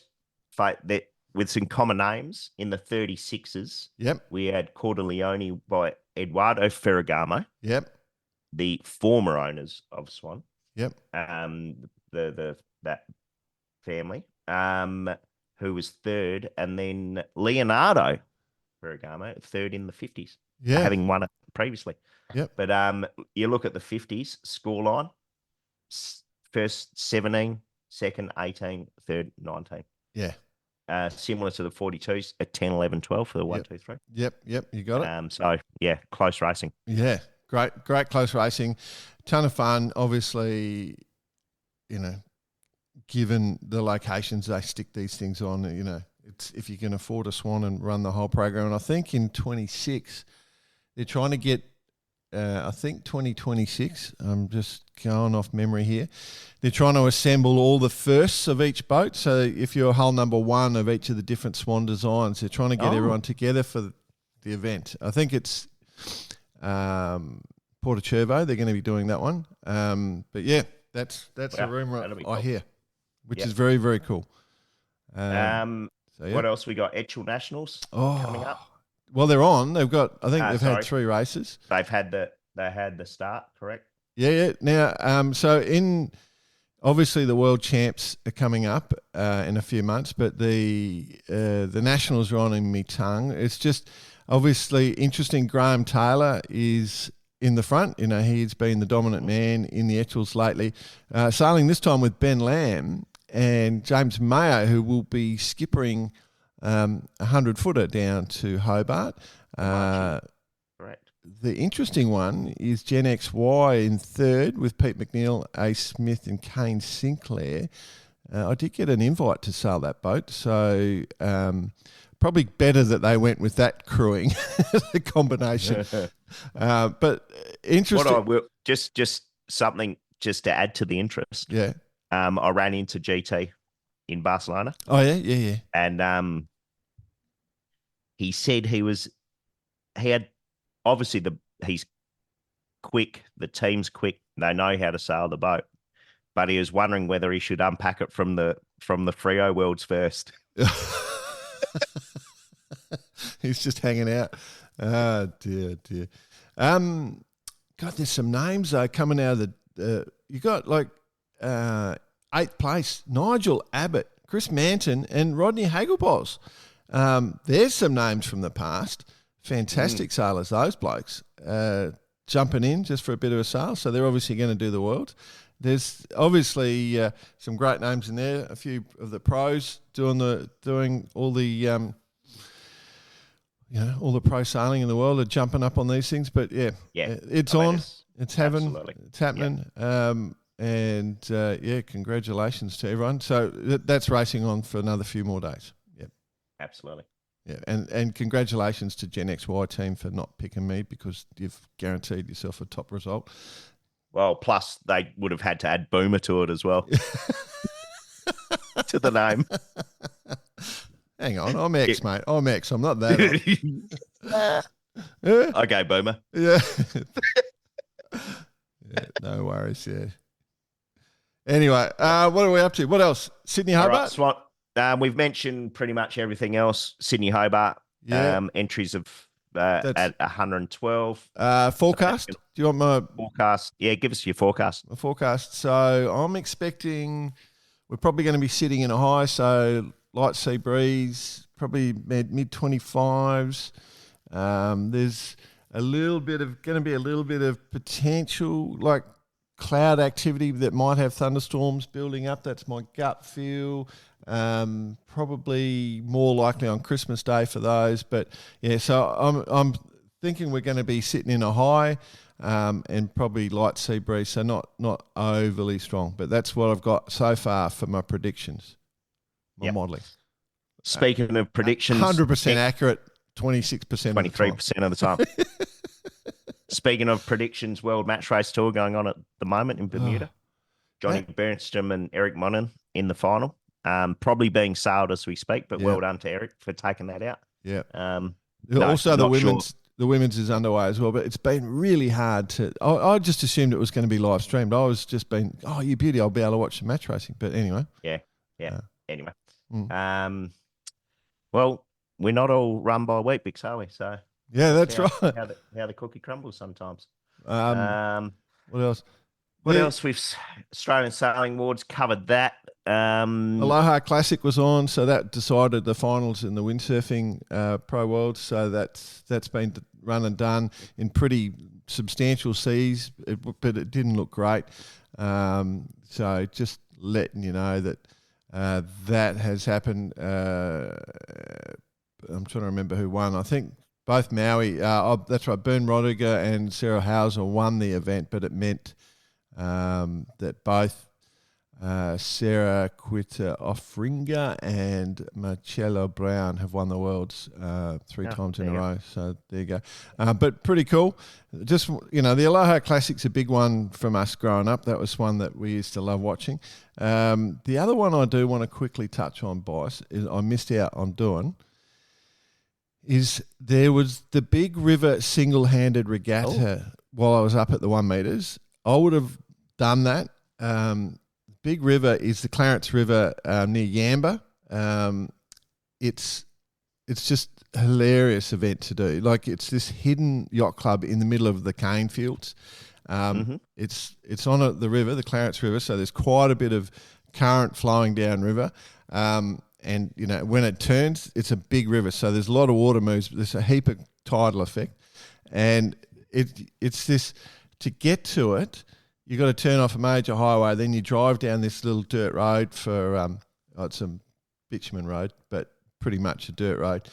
fight that. With some common names in the 36s. Yep. We had Cordileone by Eduardo Ferragamo. Yep. The former owners of Swan. Yep. That family. Who was third, and then Leonardo Ferragamo, third in the 50s. Yeah. Having won it previously. Yep. But you look at the 50s scoreline. First 17, second 18, third 19. Yeah. Similar to the 42s at 10, 11, 12 for the 1, 2, 3. Yep, you got it. So, yeah, close racing. Yeah, great close racing. Ton of fun. Obviously, you know, given the locations they stick these things on, you know, it's if you can afford a Swan and run the whole program. And I think in 26, they're trying to get, I think 2026, I'm just going off memory here, they're trying to assemble all the firsts of each boat. So if you're hull number 1 of each of the different Swan designs, they're trying to get everyone together for the event. I think it's Porto-Cervo, they're going to be doing that one. But yeah, that's a rumour I hear, which is very, very cool. What else we got? Etchell Nationals coming up. Well, they're on. They've got. I think they've had 3 races. They had the start, correct? Yeah. Now, so in obviously the world champs are coming up in a few months, but the nationals are on in Metang. It's just obviously interesting. Graham Taylor is in the front. You know, he's been the dominant man in the Etchells lately. Sailing this time with Ben Lamb and James Mayo, who will be skippering 100-footer down to Hobart. Correct. The interesting one is Gen XY in third with Pete McNeil, Ace Smith and Kane Sinclair. I did get an invite to sail that boat, so probably better that they went with that crewing, the combination. But interesting. What I will, just something just to add to the interest. Yeah. I ran into GT in Barcelona. Oh, yeah. And he said he had obviously he's quick, the team's quick, they know how to sail the boat, but he was wondering whether he should unpack it from the Frio Worlds first. He's just hanging out. Oh, dear. God, there's some names coming out of the you got like 8th place, Nigel Abbott, Chris Manton and Rodney Hagelbos. There's some names from the past. Fantastic sailors, those blokes. Jumping in just for a bit of a sail. So they're obviously going to do the world. There's obviously some great names in there. A few of the pros doing all the all the pro sailing in the world are jumping up on these things. But it's on. It's happening. Yep. Congratulations to everyone. So that's racing on for another few more days. Yep. Absolutely. Yeah, and congratulations to Gen XY team for not picking me because you've guaranteed yourself a top result. Well, plus they would have had to add Boomer to it as well. To the name. Hang on, I'm X, mate. I'm X. I'm not that. Okay, Boomer. Yeah. No worries, yeah. Anyway, what are we up to? What else? Sydney Hobart? All right, we've mentioned pretty much everything else. Sydney Hobart, entries of at 112. Forecast? Do you want my forecast? Yeah, give us your forecast. My forecast. So I'm expecting we're probably going to be sitting in a high, so light sea breeze, probably mid 25s. There's going to be a little bit of potential like cloud activity that might have thunderstorms building up. That's my gut feel. Probably more likely on Christmas Day for those. But yeah, so I'm thinking we're going to be sitting in a high and probably light sea breeze, so not overly strong. But that's what I've got so far for my predictions, my modelling. Speaking of predictions, 100% accurate. 26%. 23% of the time. Speaking of predictions, World Match Race Tour going on at the moment in Bermuda. Johnny Bernstrom and Eric Monin in the final. Probably being sailed as we speak, but well done to Eric for taking that out. Yeah. No, also, the women's is underway as well, but it's been really hard to. I just assumed it was going to be live streamed. I was just being, oh, you beauty, I'll be able to watch the match racing. But anyway. Yeah. Anyway. Well, we're not all run by wheat bix, are we? So yeah, that's right. How the cookie crumbles sometimes. What else? What else? We've Australian Sailing Awards covered that. Aloha Classic was on, so that decided the finals in the windsurfing Pro Worlds. So that's been run and done in pretty substantial seas, but it didn't look great. So just letting you know that that has happened. I'm trying to remember who won. I think both Maui. That's right. Bern Rodiger and Sarah Hauser won the event, but it meant that both Sarah Quitter Offringer and Marcello Brown have won the Worlds 3 times in a row. So there you go. But pretty cool. Just, the Aloha Classic's a big one from us growing up. That was one that we used to love watching. The other one I do want to quickly touch on, Boss, is I missed out on doing, is there was the Big River single-handed regatta while I was up at the 1 metres. I would have done that. Big River is the Clarence River near Yamba. It's just a hilarious event to do. Like, it's this hidden yacht club in the middle of the cane fields. It's on the river, the Clarence River, so there's quite a bit of current flowing downriver. And, when it turns, it's a big river, so there's a lot of water moves. There's a heap of tidal effect. And it's this, to get to it, you got to turn off a major highway, then you drive down this little dirt road for, it's a bitumen road, but pretty much a dirt road,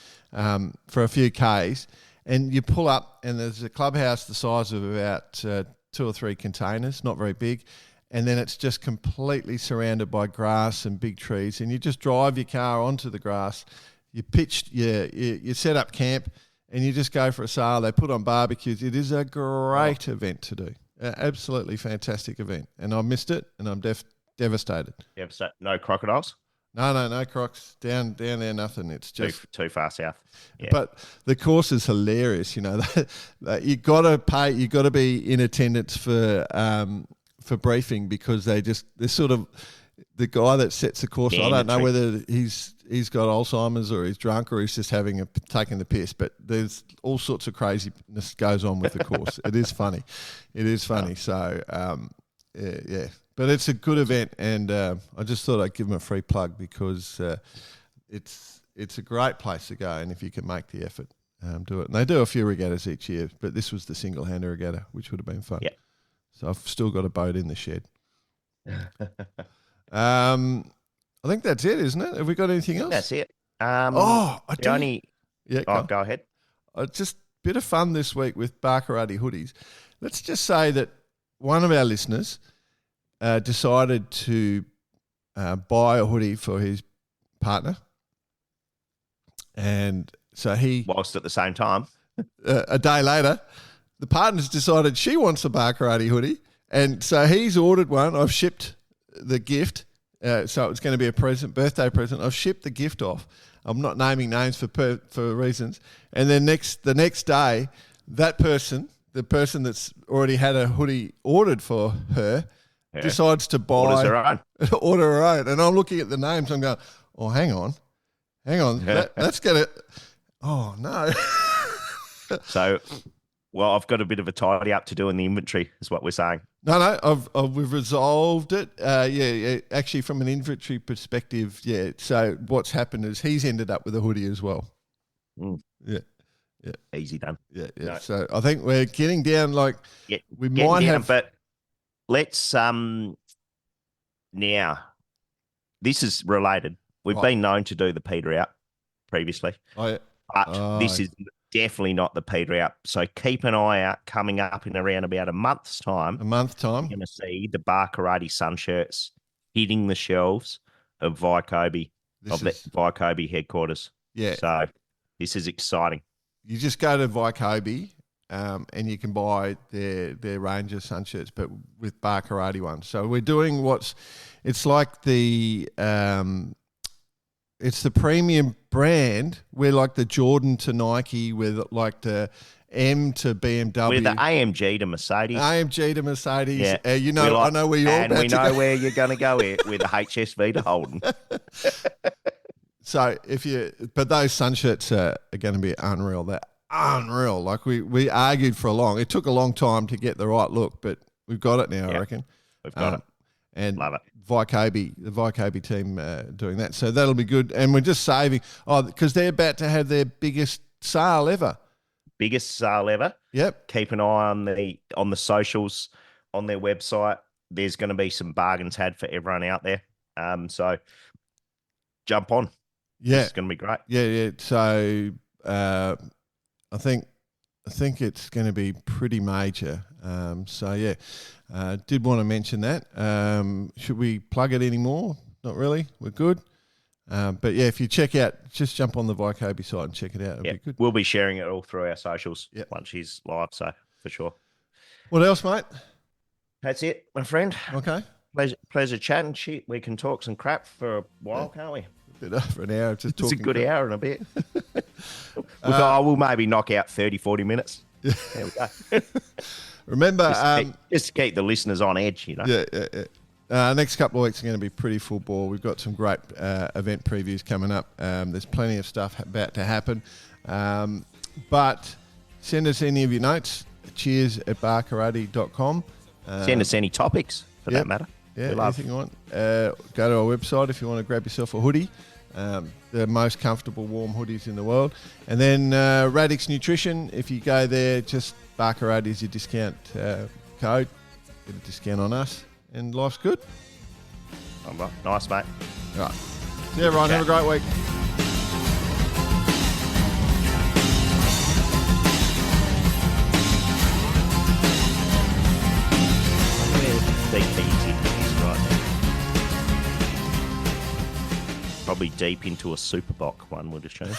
for a few Ks, and you pull up and there's a clubhouse the size of about 2 or 3 containers, not very big, and then it's just completely surrounded by grass and big trees, and you just drive your car onto the grass, you set up camp, and you just go for a sail. They put on barbecues. It is a great event to do. Absolutely fantastic event, and I missed it, and I'm devastated. No crocodiles? No crocs down there. Nothing. It's just too far south. Yeah. But the course is hilarious. You got to pay. You got to be in attendance for briefing, because they're sort of the guy that sets the course. I don't know whether he's got Alzheimer's or he's drunk or he's just taking the piss. But there's all sorts of craziness goes on with the course. It is funny. So yeah. But it's a good event, and I just thought I'd give them a free plug, because it's a great place to go, and if you can make the effort, do it. And they do a few regattas each year, but this was the single-hander regatta, which would have been fun. Yeah. So I've still got a boat in the shed. I think that's it, isn't it? Have we got anything else? That's it. Go ahead. Just a bit of fun this week with Barkarati hoodies. Let's just say that one of our listeners decided to buy a hoodie for his partner, and so whilst at the same time, a day later, the partner's decided she wants a Barkarati hoodie, and so he's ordered one. I've shipped the gift, so it's going to be a birthday present. I've shipped the gift off. I'm not naming names for reasons. And then the next day, that person, the person that's already had a hoodie ordered for her, decides to order her own. And I'm looking at the names. I'm going, oh, hang on. That's going to. Oh no. So, well, I've got a bit of a tidy up to do in the inventory, is what we're saying. No, we've resolved it. Yeah. Actually, from an inventory perspective, yeah. So what's happened is he's ended up with a hoodie as well. Yeah. Easy done. Yeah. No. So I think we're getting down. But let's now. This is related. We've been known to do the peter out previously, but this is definitely not the peter out. So keep an eye out. Coming up in around about a month's time. You're going to see the Barkarati sun shirts hitting the shelves of Vycobi, Vycobi headquarters. Yeah. So this is exciting. you just go to Vycobi and you can buy their range of sun shirts, but with bar karate ones. So we're doing it's like it's the premium brand. We're like the Jordan to Nike, with like the M to BMW. We're the AMG to Mercedes. AMG to Mercedes. Yeah. I know where you're and about we know where you're going to go with the HSV to Holden. So but those sun shirts are going to be unreal. They're unreal. Like we argued for it took a long time to get the right look, but we've got it now, I reckon. We've got it. And love it. The Vycobi team doing that. So that'll be good. And we're just saving, because they're about to have their biggest sale ever. Biggest sale ever. Yep. Keep an eye on the socials, on their website. There's going to be some bargains had for everyone out there. So jump on. Yeah. It's going to be great. Yeah. So I think it's going to be pretty major. Did want to mention that. Should we plug it anymore? Not really. We're good. But yeah, if you just jump on the Vycobi site and check it out. It'll be good. We'll be sharing it all through our socials once she's live, so for sure. What else, mate? That's it, my friend. Okay. Pleasure chatting. Shit, we can talk some crap for a while, can't we? A bit over an hour just talking. It's a good hour and a bit. We'll maybe knock out 30, 40 minutes. Yeah. There we go. Remember, just to keep the listeners on edge, Yeah. Next couple of weeks are going to be pretty full bore. We've got some great event previews coming up. There's plenty of stuff about to happen. But send us any of your notes. cheers@barkarate.com. Send us any topics for that matter. Yeah, anything you want. Go to our website if you want to grab yourself a hoodie. The most comfortable warm hoodies in the world. And then Radix Nutrition, if you go there, just Bar Karate is your discount code. Get a discount on us, and life's good. All right. Nice, mate. All right. See you, everyone. Have a great week. Probably deep into a Superboc, one would assume.